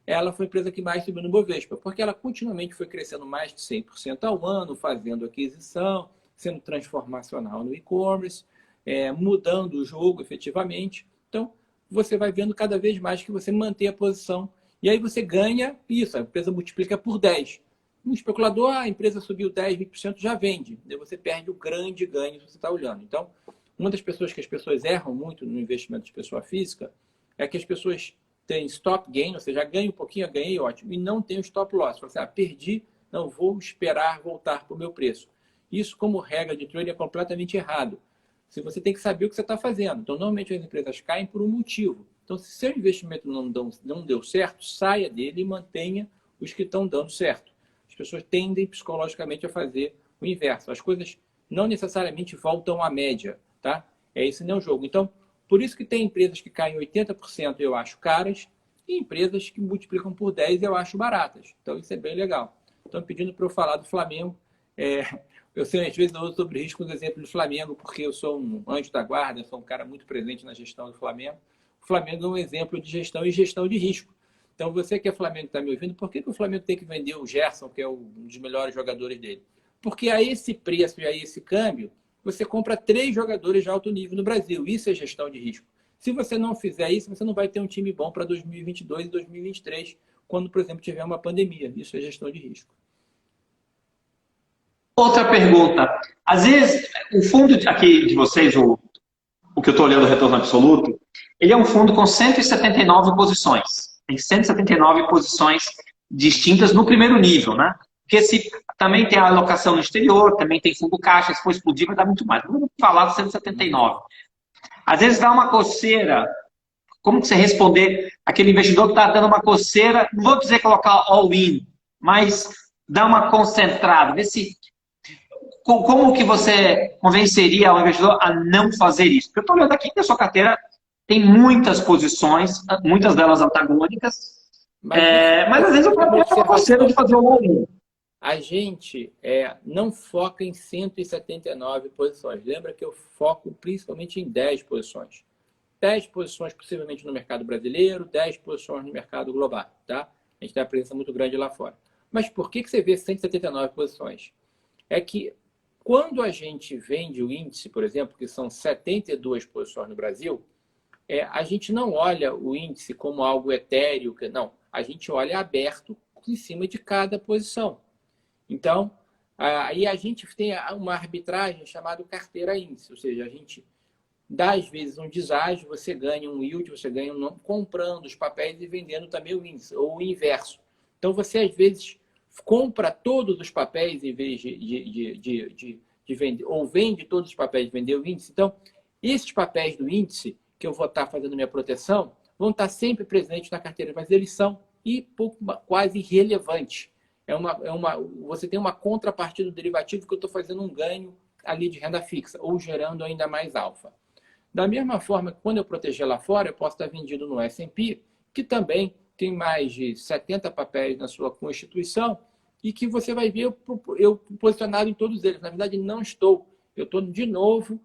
B: Ela foi a empresa que mais subiu no Bovespa, porque ela continuamente foi crescendo mais de 100% ao ano, fazendo aquisição, sendo transformacional no e-commerce, mudando o jogo efetivamente. Então, você vai vendo cada vez mais que você mantém a posição. E aí você ganha isso, a empresa multiplica por 10. Um especulador, a empresa subiu 10, 20%, já vende. Daí você perde o grande ganho se você está olhando. Então, uma das pessoas que as pessoas erram muito no investimento de pessoa física é que as pessoas têm stop gain, ou seja, ganho um pouquinho, ganhei, ótimo, e não tem o stop loss. Você perdi, não vou esperar voltar para o meu preço. Isso, como regra de trade, é completamente errado. Você tem que saber o que você está fazendo. Então, normalmente as empresas caem por um motivo. Então, se seu investimento não deu certo, saia dele e mantenha os que estão dando certo. As pessoas tendem psicologicamente a fazer o inverso. As coisas não necessariamente voltam à média, tá? Esse não é o jogo. Então, por isso que tem empresas que caem 80% eu acho caras e empresas que multiplicam por 10 eu acho baratas. Então, isso é bem legal. Estão pedindo para eu falar do Flamengo. Eu sei, às vezes, eu uso sobre risco no exemplo do Flamengo, porque eu sou um anjo da guarda, sou um cara muito presente na gestão do Flamengo. O Flamengo é um exemplo de gestão e gestão de risco. Então, você que é Flamengo está me ouvindo, por que o Flamengo tem que vender o Gerson, que é um dos melhores jogadores dele? Porque a esse preço e a esse câmbio, você compra 3 jogadores de alto nível no Brasil. Isso é gestão de risco. Se você não fizer isso, você não vai ter um time bom para 2022 e 2023, quando, por exemplo, tiver uma pandemia. Isso é gestão de risco.
C: Outra pergunta. Às vezes, o fundo aqui de vocês, o que eu estou olhando, o retorno absoluto, ele é um fundo com 179 posições. Tem 179 posições distintas no primeiro nível, né? Porque também tem a alocação no exterior, também tem fundo caixa, se for explodir vai dar muito mais. Vamos falar de 179. Às vezes dá uma coceira. Como que você responder aquele investidor que está dando uma coceira, não vou dizer colocar all-in, mas dá uma concentrada. Vê se como que você convenceria o investidor a não fazer isso? Porque eu estou olhando aqui que a sua carteira tem muitas posições, muitas delas antagônicas, mas às vezes eu estou conselho de fazer o all-in.
B: A gente não foca em 179 posições. Lembra que eu foco principalmente em 10 posições. 10 posições possivelmente no mercado brasileiro, 10 posições no mercado global. Tá? A gente tem uma presença muito grande lá fora. Mas por que você vê 179 posições? É que quando a gente vende o índice, por exemplo, que são 72 posições no Brasil, a gente não olha o índice como algo etéreo, não. A gente olha aberto em cima de cada posição. Então, aí a gente tem uma arbitragem chamada carteira índice, ou seja, a gente dá às vezes um deságio, você ganha um yield, você ganha comprando os papéis e vendendo também o índice, ou o inverso. Então, você às vezes compra todos os papéis em vez de vender, ou vende todos os papéis e vender o índice. Então, esses papéis do índice, que eu vou estar fazendo minha proteção, vão estar sempre presentes na carteira, mas eles são quase irrelevantes. Você tem uma contrapartida do derivativo que eu estou fazendo um ganho ali de renda fixa, ou gerando ainda mais alfa. Da mesma forma que quando eu proteger lá fora, eu posso estar vendido no S&P, que também tem mais de 70 papéis na sua constituição, e que você vai ver eu posicionado em todos eles. Na verdade, não estou. Eu estou, de novo,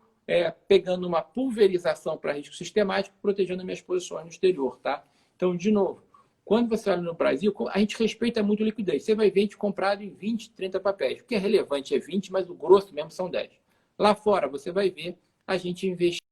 B: pegando uma pulverização para risco sistemático, protegendo minhas posições no exterior. Tá? Então, de novo, quando você olha no Brasil, a gente respeita muito a liquidez. Você vai ver a gente comprado em 20, 30 papéis. O que é relevante é 20, mas o grosso mesmo são 10. Lá fora, você vai ver a gente investir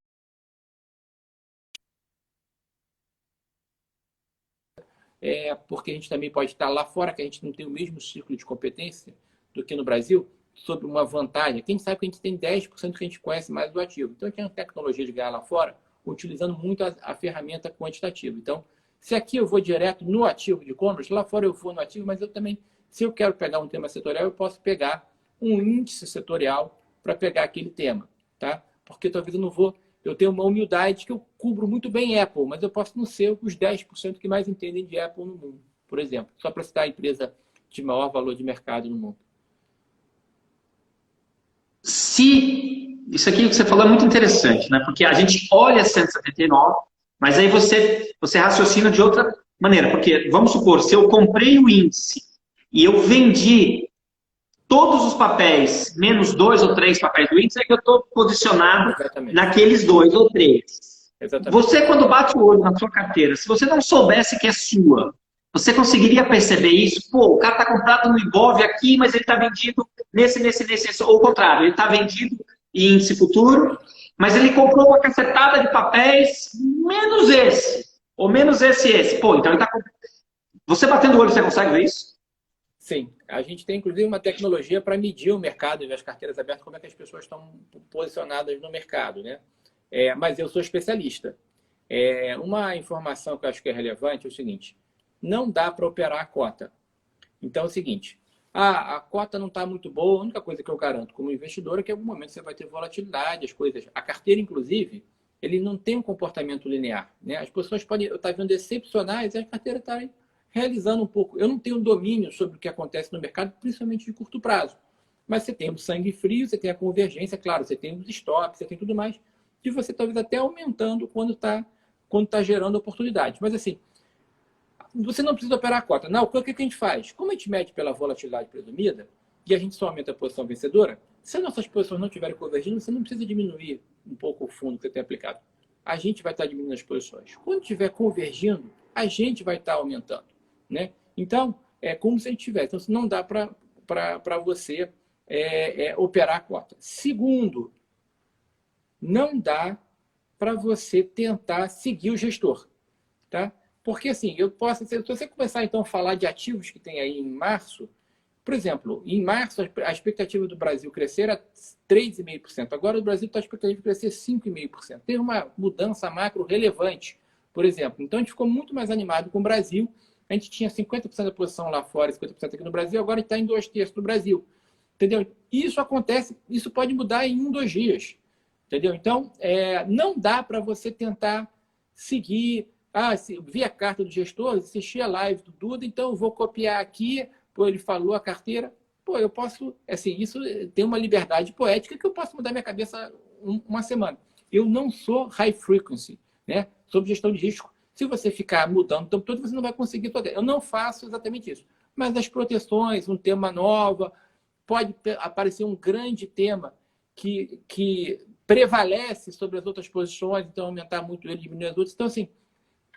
B: porque a gente também pode estar lá fora, que a gente não tem o mesmo ciclo de competência do que no Brasil, sobre uma vantagem. Quem sabe que a gente tem 10% que a gente conhece mais do ativo. Então, a gente tem uma tecnologia de ganhar lá fora, utilizando muito a ferramenta quantitativa. Então, se aqui eu vou direto no ativo de e-commerce, lá fora eu vou no ativo, mas eu também, se eu quero pegar um tema setorial, eu posso pegar um índice setorial para pegar aquele tema, tá? Porque talvez eu tenho uma humildade que eu cubro muito bem Apple, mas eu posso não ser os 10% que mais entendem de Apple no mundo, por exemplo. Só para citar a empresa de maior valor de mercado no mundo.
C: Isso aqui que você falou é muito interessante, né? Porque a gente olha 179, mas aí você raciocina de outra maneira. Porque, vamos supor, se eu comprei o índice e eu vendi todos os papéis, menos 2 ou 3 papéis do índice, é que eu estou posicionado naqueles 2 ou 3. Exatamente. Você, quando bate o olho na sua carteira, se você não soubesse que é sua, você conseguiria perceber isso? Pô, o cara está comprado no Ibov aqui, mas ele está vendido nesse. Ou o contrário, ele está vendido em índice futuro, mas ele comprou uma cacetada de papéis menos esse. Ou menos esse. Pô, então ele está comprando. Você batendo o olho, você consegue ver isso?
B: Sim. A gente tem, inclusive, uma tecnologia para medir o mercado e as carteiras abertas, como é que as pessoas estão posicionadas no mercado, né? Mas eu sou especialista. Uma informação que eu acho que é relevante é o seguinte: não dá para operar a cota. Então é o seguinte, a cota não está muito boa, a única coisa que eu garanto como investidor é que em algum momento você vai ter volatilidade, as coisas. A carteira, inclusive, ele não tem um comportamento linear, né? As pessoas podem estar vendo excepcionais e a carteira está realizando um pouco. Eu não tenho domínio sobre o que acontece no mercado, principalmente de curto prazo. Mas você tem o sangue frio, você tem a convergência, claro, você tem os stops, você tem tudo mais, e você talvez até aumentando quando tá gerando oportunidades. Mas assim, você não precisa operar a cota. Na Alcan, o que a gente faz? Como a gente mede pela volatilidade presumida, e a gente só aumenta a posição vencedora, se as nossas posições não estiverem convergindo, você não precisa diminuir um pouco o fundo que você tem aplicado. A gente vai estar diminuindo as posições. Quando estiver convergindo, a gente vai estar aumentando, né? Então, é como se a gente tivesse. Então, não dá para você operar a cota. Segundo, não dá para você tentar seguir o gestor, tá? Porque, assim, se você começar, então, a falar de ativos que tem aí em março, por exemplo, em março, a expectativa do Brasil crescer era 3,5%. Agora, o Brasil está a expectativa de crescer 5,5%. Teve uma mudança macro relevante, por exemplo. Então, a gente ficou muito mais animado com o Brasil. A gente tinha 50% da posição lá fora e 50% aqui no Brasil. Agora, está em 2/3 do Brasil. Entendeu? Isso acontece, isso pode mudar em 1, 2 dias. Entendeu? Então, não dá para você tentar seguir... vi a carta do gestor, assisti a live do Duda, então eu vou copiar aqui, pô, ele falou a carteira, pô, eu posso, assim, isso tem uma liberdade poética que eu posso mudar minha cabeça uma semana. Eu não sou high frequency, né? Sobre gestão de risco. Se você ficar mudando o tempo todo, você não vai conseguir fazer. Eu não faço exatamente isso. Mas as proteções, um tema novo, pode aparecer um grande tema que prevalece sobre as outras posições, então aumentar muito ele, diminuir as outras. Então, assim,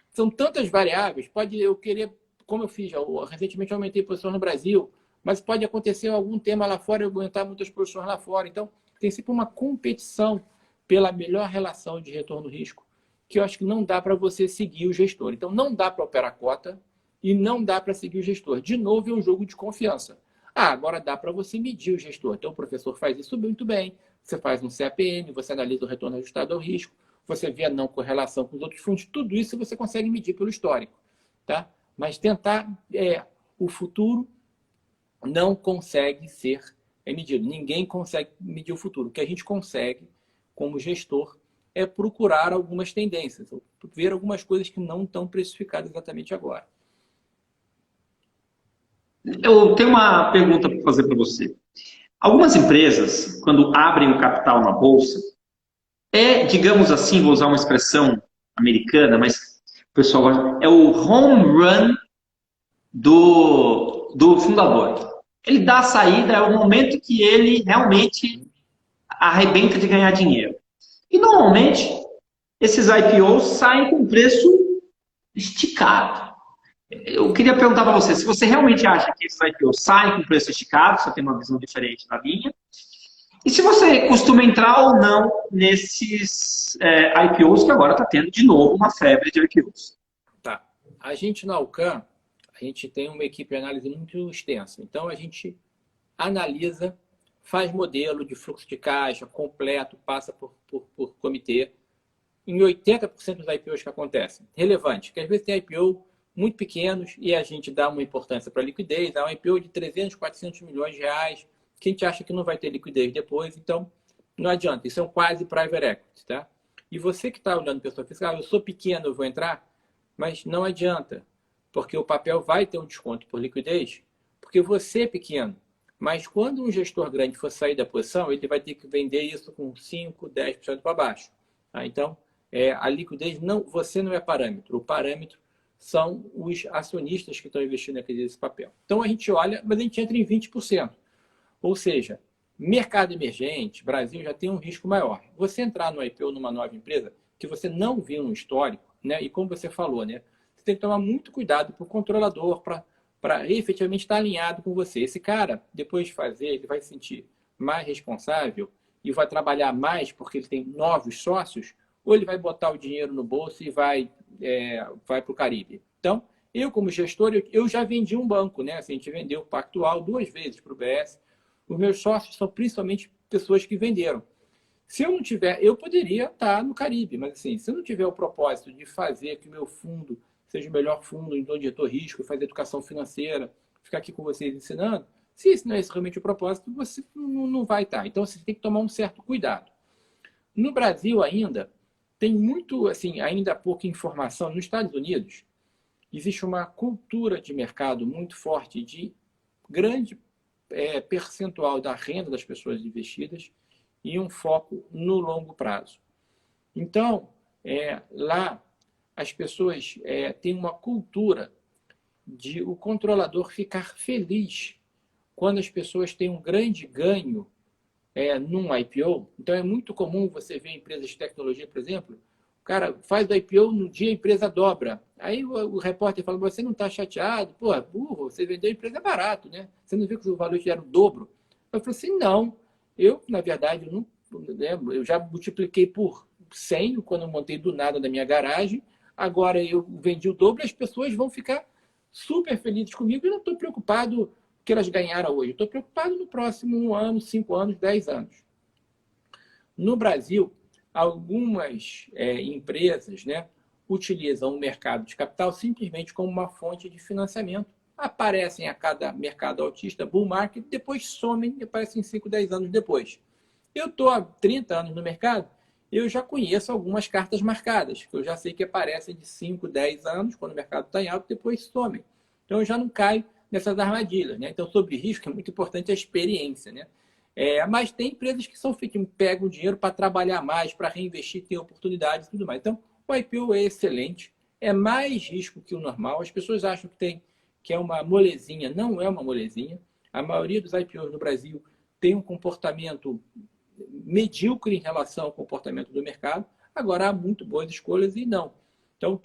B: são tantas variáveis. Pode eu querer, como eu fiz, recentemente eu aumentei posição no Brasil, mas pode acontecer algum tema lá fora e eu aumentar muitas posições lá fora. Então, tem sempre uma competição pela melhor relação de retorno-risco, que eu acho que não dá para você seguir o gestor. Então, não dá para operar cota e não dá para seguir o gestor. De novo, é um jogo de confiança. Agora dá para você medir o gestor. Então, o professor faz isso muito bem. Você faz um CAPM, você analisa o retorno ajustado ao risco, você vê a não correlação com os outros fundos, tudo isso você consegue medir pelo histórico, tá? Mas tentar, o futuro não consegue ser medido. Ninguém consegue medir o futuro. O que a gente consegue, como gestor, é procurar algumas tendências, ver algumas coisas que não estão precificadas exatamente agora.
C: Eu tenho uma pergunta para fazer para você. Algumas empresas, quando abrem o capital na bolsa, digamos assim, vou usar uma expressão americana, mas o pessoal gosta, é o home run do fundador. Ele dá a saída, é o momento que ele realmente arrebenta de ganhar dinheiro. E normalmente, esses IPOs saem com preço esticado. Eu queria perguntar para você, se você realmente acha que esses IPOs saem com preço esticado, você tem uma visão diferente da minha, e se você costuma entrar ou não nesses IPOs que agora está tendo de novo uma febre de IPOs.
B: Tá. A gente na Alcan, gente tem uma equipe de análise muito extensa. Então, a gente analisa, faz modelo de fluxo de caixa completo, passa por comitê, em 80% dos IPOs que acontecem. Relevante, porque às vezes tem IPO muito pequenos e a gente dá uma importância para a liquidez, dá um IPO de 300, 400 milhões de reais, que a gente acha que não vai ter liquidez depois, então não adianta. Isso é um quase private equity, tá? E você que está olhando pessoa física, eu sou pequeno, eu vou entrar, mas não adianta, porque o papel vai ter um desconto por liquidez, porque você é pequeno. Mas quando um gestor grande for sair da posição, ele vai ter que vender isso com 5%, 10% para baixo. Tá? Então, a liquidez, você não é parâmetro. O parâmetro são os acionistas que estão investindo nesse papel. Então, a gente olha, mas a gente entra em 20%. Ou seja, mercado emergente, Brasil já tem um risco maior. Você entrar no IPO numa nova empresa que você não viu no histórico, né? E como você falou, né? Você tem que tomar muito cuidado para o controlador, para efetivamente estar alinhado com você. Esse cara, depois de fazer, ele vai se sentir mais responsável e vai trabalhar mais porque ele tem novos sócios, ou ele vai botar o dinheiro no bolso e vai para o Caribe. Então, eu como gestor, eu já vendi um banco, né? Assim, a gente vendeu o Pactual 2 vezes para o BS. Os meus sócios são principalmente pessoas que venderam. Se eu não tiver, eu poderia estar no Caribe, mas assim, se eu não tiver o propósito de fazer que o meu fundo seja o melhor fundo em onde eu estou risco, fazer educação financeira, ficar aqui com vocês ensinando, se isso não é realmente o propósito, você não vai estar. Então, você tem que tomar um certo cuidado. No Brasil ainda, tem muito, assim, ainda pouca informação. Nos Estados Unidos, existe uma cultura de mercado muito forte de grande percentual da renda das pessoas investidas e um foco no longo prazo. Então, lá, as pessoas têm uma cultura de o controlador ficar feliz quando as pessoas têm um grande ganho num IPO. Então, é muito comum você ver empresas de tecnologia, por exemplo, o cara faz o IPO, no dia a empresa dobra. Aí o repórter fala, você não está chateado? Pô, burro, você vendeu a empresa barato, né? Você não viu que o valor era o dobro? Eu falei assim, não. Eu, na verdade, eu já multipliquei por 100 quando eu montei do nada da minha garagem. Agora eu vendi o dobro e as pessoas vão ficar super felizes comigo. Eu não estou preocupado que elas ganharam hoje. Estou preocupado no próximo 1 ano, 5 anos, 10 anos. No Brasil, algumas empresas, né, utilizam o mercado de capital simplesmente como uma fonte de financiamento. Aparecem a cada mercado autista, bull market, depois somem e aparecem 5, 10 anos depois. Eu estou há 30 anos no mercado, eu já conheço algumas cartas marcadas, que eu já sei que aparecem de 5, 10 anos, quando o mercado está em alta, depois somem. Então, eu já não caio nessas armadilhas. Né? Então, sobre risco, é muito importante a experiência. Né? Mas tem empresas que pegam dinheiro para trabalhar mais, para reinvestir, ter oportunidades e tudo mais. Então, o IPO é excelente, é mais risco que o normal. As pessoas acham que é uma molezinha. Não é uma molezinha. A maioria dos IPOs no Brasil tem um comportamento medíocre em relação ao comportamento do mercado. Agora, há muito boas escolhas e não. Então,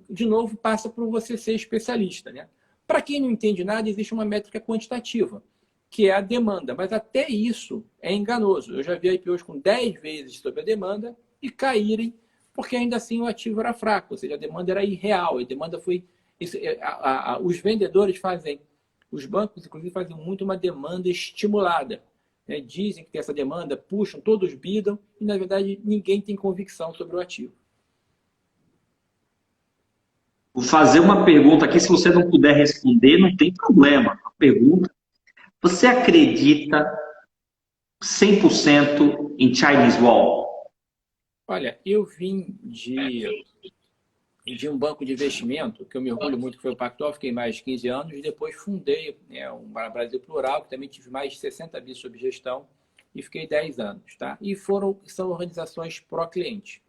B: de novo, passa por você ser especialista. Né? Para quem não entende nada, existe uma métrica quantitativa, que é a demanda. Mas até isso é enganoso. Eu já vi IPOs com 10 vezes sobre a demanda e caírem, porque ainda assim o ativo era fraco, ou seja, a demanda era irreal. A demanda foi... os vendedores fazem, os bancos, inclusive, fazem muito uma demanda estimulada. Né? Dizem que tem essa demanda, puxam, todos bidam, e, na verdade, ninguém tem convicção sobre o ativo.
C: Vou fazer uma pergunta aqui, se você não puder responder, não tem problema. A pergunta: você acredita 100% em Chinese Wall?
B: Olha, eu vim de um banco de investimento, que eu me orgulho muito, que foi o Pactual, fiquei mais de 15 anos, e depois fundei um Brasil Plural, que também tive mais de 60 bis sob gestão, e fiquei 10 anos. Tá? E são organizações pró-cliente.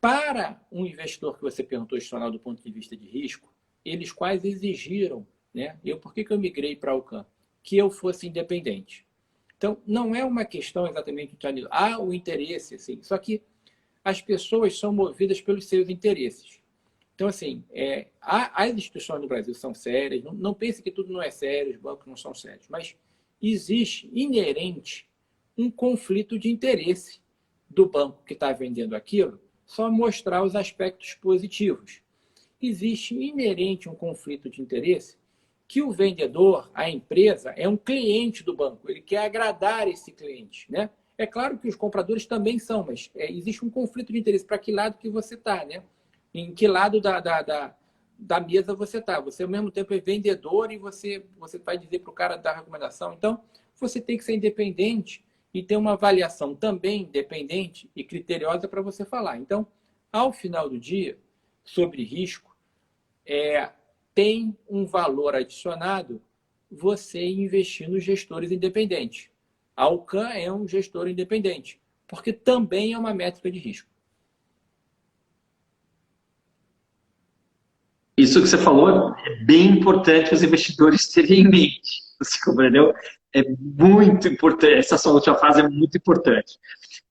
B: Para um investidor que você perguntou, institucional, do ponto de vista de risco, eles quase exigiram, né? Por que eu migrei para a Alcan? Que eu fosse independente. Então, não é uma questão exatamente de há o interesse, assim, só que as pessoas são movidas pelos seus interesses. Então, assim, as instituições no Brasil são sérias, não pense que tudo não é sério, os bancos não são sérios, mas existe inerente um conflito de interesse do banco que está vendendo aquilo, só mostrar os aspectos positivos. existe inerente um conflito de interesse que o vendedor, a empresa, é um cliente do banco, ele quer agradar esse cliente, né? É claro que os compradores também são, mas existe um conflito de interesse. Para que lado que você está, né? Em que lado da mesa você está? Você, ao mesmo tempo, é vendedor e você vai dizer para o cara dar recomendação. Então, você tem que ser independente e ter uma avaliação também independente e criteriosa para você falar. Então, ao final do dia, sobre risco, tem um valor adicionado você investir nos gestores independentes. A Alcan é um gestor independente, porque também é uma métrica de risco.
C: Isso que você falou é bem importante os investidores terem em mente. Você compreendeu? É muito importante. Essa sua última frase é muito importante.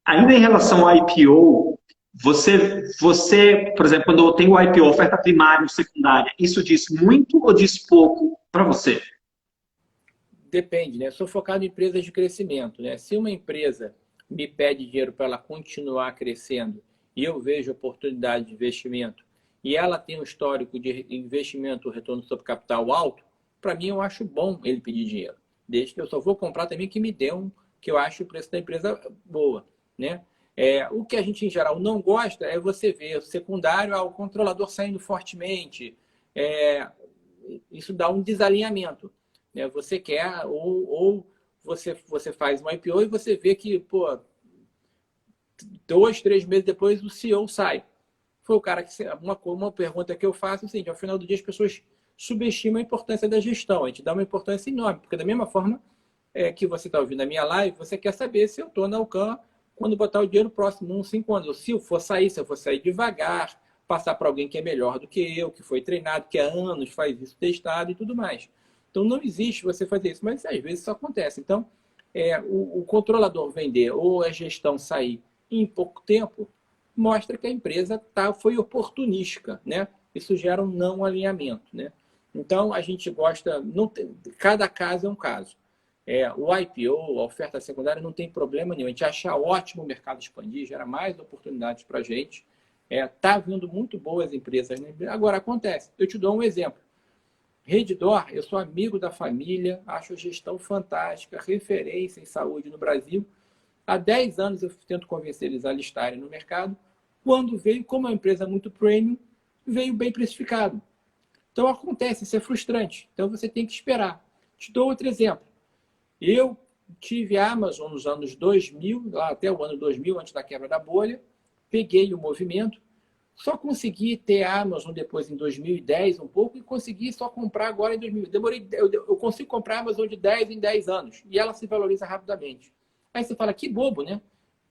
C: Ainda em relação ao IPO, você, por exemplo, quando tem o IPO, oferta primária ou secundária, isso diz muito ou diz pouco para você?
B: Depende, né? Eu sou focado em empresas de crescimento, né? Se uma empresa me pede dinheiro para ela continuar crescendo e eu vejo oportunidade de investimento e ela tem um histórico de investimento, retorno sobre capital alto, para mim eu acho bom ele pedir dinheiro. Desde que eu só vou comprar também que me dê que eu acho o preço da empresa boa, né? O que a gente, em geral, não gosta é você ver o secundário, o controlador saindo fortemente. Isso dá um desalinhamento. Né? Você quer, ou você faz um IPO e você vê que, pô, 2, 3 meses depois o CEO sai. Foi o cara que... Uma pergunta que eu faço é o seguinte: ao final do dia as pessoas subestimam a importância da gestão. A gente dá uma importância enorme, porque da mesma forma que você está ouvindo a minha live, você quer saber se eu estou na Alcan quando botar o dinheiro próximo, uns 5 anos. Ou se eu for sair devagar, passar para alguém que é melhor do que eu, que foi treinado, que há anos faz isso, testado e tudo mais. Então, não existe você fazer isso, mas às vezes isso acontece. Então, o controlador vender ou a gestão sair em pouco tempo mostra que a empresa foi oportunística, né? Isso gera um não alinhamento, né? Então, a gente gosta... cada caso é um caso. O IPO, a oferta secundária, não tem problema nenhum. A gente acha ótimo o mercado expandir, gera mais oportunidades para a gente. Está vindo muito boas empresas, né? Agora, acontece. Eu te dou um exemplo. Redditor, eu sou amigo da família, acho a gestão fantástica, referência em saúde no Brasil. Há 10 anos eu tento convencer eles a listarem no mercado. Quando veio, como é uma empresa muito premium, veio bem precificado. Então acontece, isso é frustrante. Então você tem que esperar. Te dou outro exemplo. Eu tive a Amazon nos anos 2000, lá até o ano 2000, antes da quebra da bolha. Peguei o movimento. Só consegui ter a Amazon depois em 2010 um pouco e consegui só comprar agora em 2000. Eu consigo comprar a Amazon de 10 em 10 anos e ela se valoriza rapidamente. Aí você fala, que bobo, né?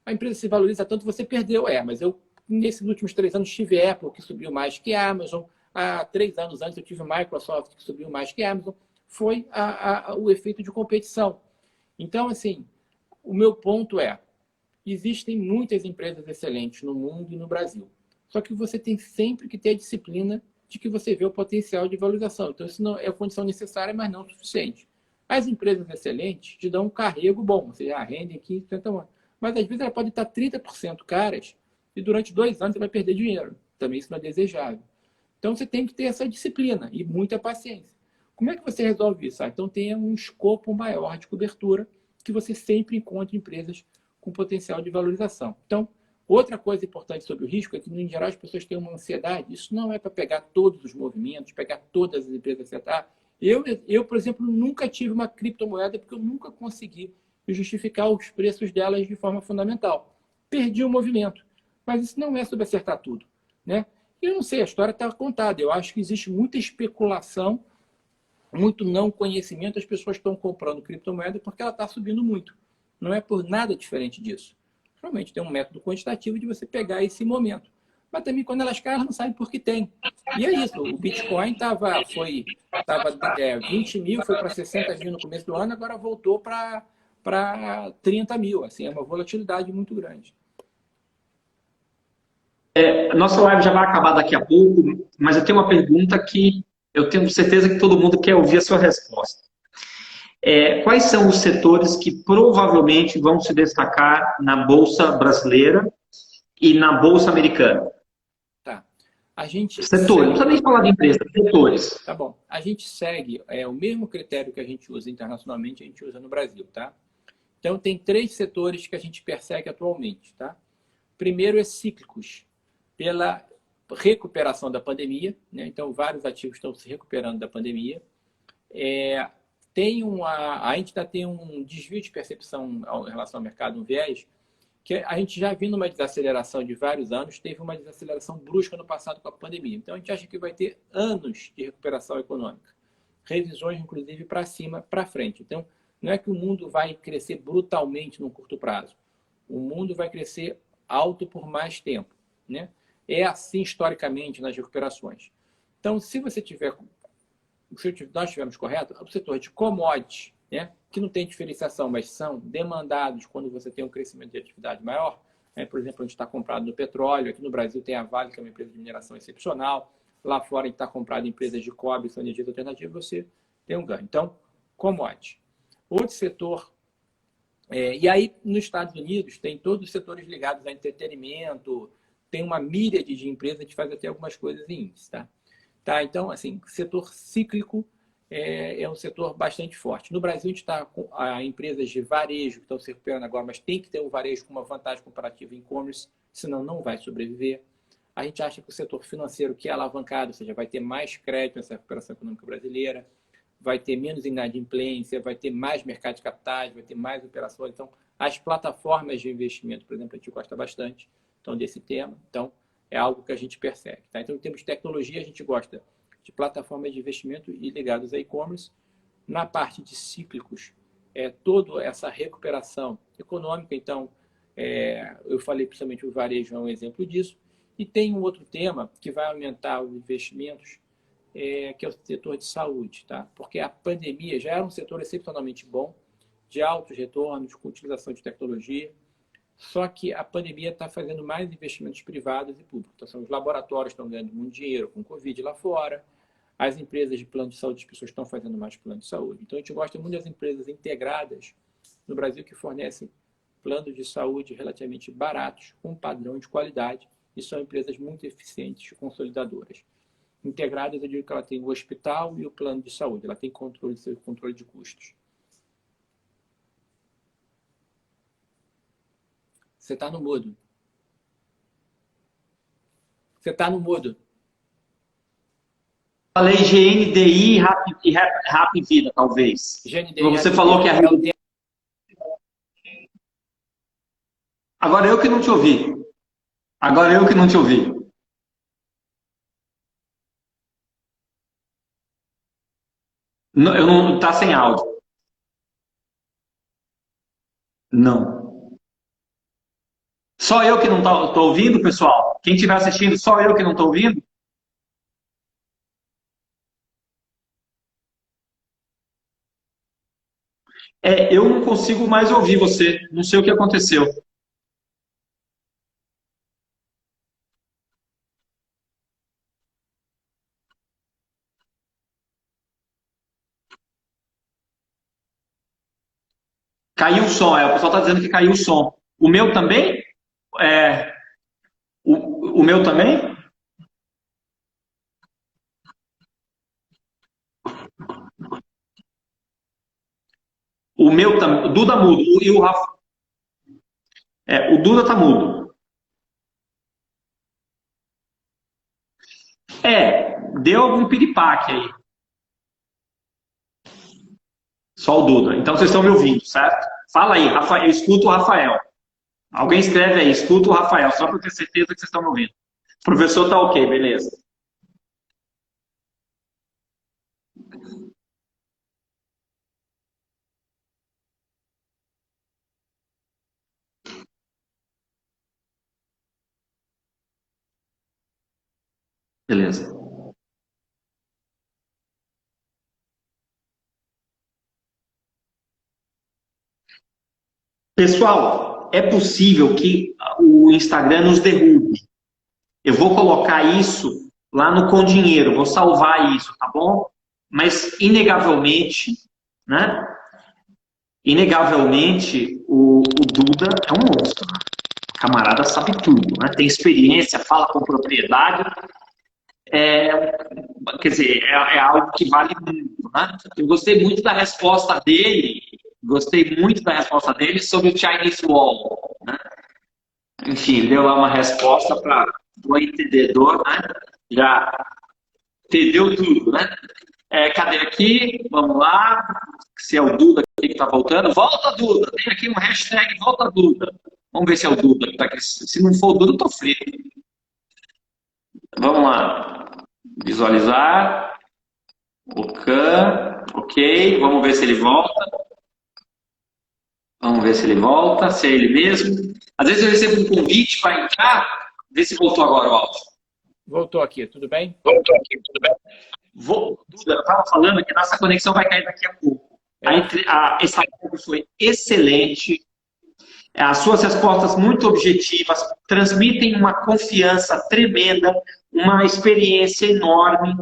B: A empresa se valoriza tanto, você perdeu. Mas eu, nesses últimos 3 anos, tive Apple, que subiu mais que a Amazon. Há 3 anos antes eu tive Microsoft, que subiu mais que a Amazon. Foi o efeito de competição. Então, assim, o meu ponto existem muitas empresas excelentes no mundo e no Brasil. Só que você tem sempre que ter a disciplina de que você vê o potencial de valorização. Então, isso não é a condição necessária, mas não suficiente. As empresas excelentes te dão um carrego bom, ou seja, rendem 15%, 30%. Mas, às vezes, ela pode estar 30% caras e durante 2 anos você vai perder dinheiro. Também isso não é desejável. Então, você tem que ter essa disciplina e muita paciência. Como é que você resolve isso? Então, tenha um escopo maior de cobertura que você sempre encontre empresas com potencial de valorização. Então, outra coisa importante sobre o risco é que, em geral, as pessoas têm uma ansiedade. Isso não é para pegar todos os movimentos, pegar todas as empresas que você está. Eu, por exemplo, nunca tive uma criptomoeda porque eu nunca consegui justificar os preços delas de forma fundamental. Perdi o movimento. Mas isso não é sobre acertar tudo, né? Eu não sei, a história está contada. Eu acho que existe muita especulação, muito não conhecimento. As pessoas estão comprando criptomoeda porque ela está subindo muito. Não é por nada diferente disso. Realmente tem um método quantitativo de você pegar esse momento. Mas também quando elas caem, elas não sabem por que tem. E é isso, o Bitcoin estava 20 mil, foi para 60 mil no começo do ano, agora voltou para 30 mil. Assim, é uma volatilidade muito grande.
C: A nossa live já vai acabar daqui a pouco, mas eu tenho uma pergunta que eu tenho certeza que todo mundo quer ouvir a sua resposta. Quais são os setores que provavelmente vão se destacar na Bolsa brasileira e na Bolsa americana?
B: Tá. A gente
C: Setores, não
B: segue,
C: precisa nem falar de empresa, setores.
B: tá bom. A gente segue o mesmo critério que a gente usa internacionalmente, a gente usa no Brasil, tá? Então, tem 3 setores que a gente persegue atualmente, tá? Primeiro é cíclicos, pela recuperação da pandemia, né? Então, vários ativos estão se recuperando da pandemia. A gente ainda tem um desvio de percepção em relação ao mercado, um viés, que a gente já viu numa desaceleração de vários anos, teve uma desaceleração brusca no passado com a pandemia. Então, a gente acha que vai ter anos de recuperação econômica. Revisões, inclusive, para cima, para frente. Então, não é que o mundo vai crescer brutalmente no curto prazo. O mundo vai crescer alto por mais tempo, né? É assim, historicamente, nas recuperações. Então, se nós estivermos correto, o setor de commodities, né, que não tem diferenciação, mas são demandados quando você tem um crescimento de atividade maior, né? Por exemplo, a gente está comprado no petróleo, aqui no Brasil tem a Vale, que é uma empresa de mineração excepcional, lá fora a gente está comprado em empresas de cobre, são energias alternativas, você tem um ganho. Então, commodities. Outro setor, e aí nos Estados Unidos tem todos os setores ligados a entretenimento, tem uma míriade de empresas que faz até algumas coisas em índice, tá? Então, assim, setor cíclico é um setor bastante forte. No Brasil, a gente está com empresas de varejo que estão se recuperando agora, mas tem que ter um varejo com uma vantagem comparativa em e-commerce, senão não vai sobreviver. A gente acha que o setor financeiro, que é alavancado, ou seja, vai ter mais crédito nessa recuperação econômica brasileira, vai ter menos inadimplência, vai ter mais mercado de capitais, vai ter mais operações. Então, as plataformas de investimento, por exemplo, a gente gosta bastante desse tema. Então, é algo que a gente persegue. Tá? Então, em termos de tecnologia, a gente gosta de plataformas de investimento e ligados a e-commerce. Na parte de cíclicos, toda essa recuperação econômica. Então, eu falei principalmente o varejo é um exemplo disso. E tem um outro tema que vai aumentar os investimentos, que é o setor de saúde, tá? Porque a pandemia já era um setor excepcionalmente bom, de altos retornos, com utilização de tecnologia, só que a pandemia está fazendo mais investimentos privados e públicos. Então, os laboratórios estão ganhando muito dinheiro com Covid lá fora, as empresas de plano de saúde, as pessoas estão fazendo mais plano de saúde. Então, a gente gosta muito das empresas integradas no Brasil que fornecem planos de saúde relativamente baratos, com padrão de qualidade, e são empresas muito eficientes e consolidadoras. Integradas, eu digo que ela tem o hospital e o plano de saúde, ela tem controle de custos. Você está no mudo. Você está no mudo.
C: Falei GNDI e Rap Vida, talvez.
B: GNDI,
C: você falou que a... Agora eu que não te ouvi. Não, tá sem áudio. Não. Só eu que não tô ouvindo, pessoal? Quem estiver assistindo, só eu que não tô ouvindo? Eu não consigo mais ouvir você. Não sei o que aconteceu. Caiu o som, o pessoal está dizendo que caiu o som. O meu também? É, o meu também? O meu também. O Duda mudo. E o Rafa. O Duda tá mudo. Deu algum piripaque aí. Só o Duda. Então vocês estão me ouvindo, certo? Fala aí, Rafael. Eu escuto o Rafael. Alguém escreve aí, escuta o Rafael, só para ter certeza que vocês estão me ouvindo. O professor tá ok, beleza. Beleza. Pessoal, é possível que o Instagram nos derrube. Eu vou colocar isso lá no Com Dinheiro, vou salvar isso, tá bom? Mas, inegavelmente, né? Inegavelmente, o Duda é um monstro. Né? O camarada sabe tudo, né? Tem experiência, fala com propriedade. quer dizer, é algo que vale muito, né? Eu gostei muito da resposta dele, sobre o Chinese Wall, né? Enfim, deu lá uma resposta para o entendedor, né? Já entendeu tudo, né? Cadê aqui? Vamos lá. Se é o Duda aqui que está voltando. Volta, Duda! Tem aqui um hashtag Volta Duda. Vamos ver se é o Duda que está aqui. Se não for o Duda, eu tô frito. Vamos lá. Visualizar. Ok. Vamos ver se ele volta. Se é ele mesmo. Às vezes eu recebo um convite para entrar. Vê se voltou agora o áudio.
B: Voltou aqui, tudo bem?
C: Duda, eu estava falando que nossa conexão vai cair daqui a pouco. Essa live foi excelente. As suas respostas muito objetivas, transmitem uma confiança tremenda, uma experiência enorme.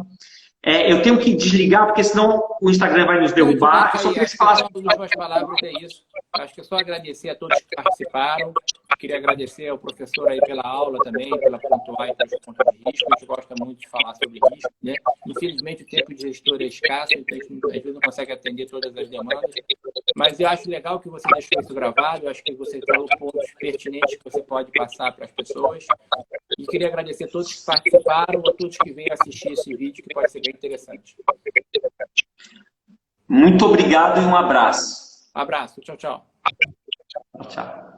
C: Eu tenho que desligar, porque senão o Instagram vai nos derrubar.
B: Eu só queria falar sobre as palavras, é isso. Acho que é só agradecer a todos que participaram. Queria agradecer ao professor aí pela aula também, pela pontuar e ponto de risco. A gente gosta muito de falar sobre risco, né? Infelizmente, o tempo de gestor é escasso, então a gente às vezes não consegue atender todas as demandas. Mas eu acho legal que você deixou isso gravado. Eu acho que você falou pontos pertinentes que você pode passar para as pessoas. E queria agradecer a todos que participaram, a todos que veio assistir esse vídeo, que pode ser bem interessante.
C: Muito obrigado e um abraço.
B: Um abraço. Tchau, tchau.
C: Tchau.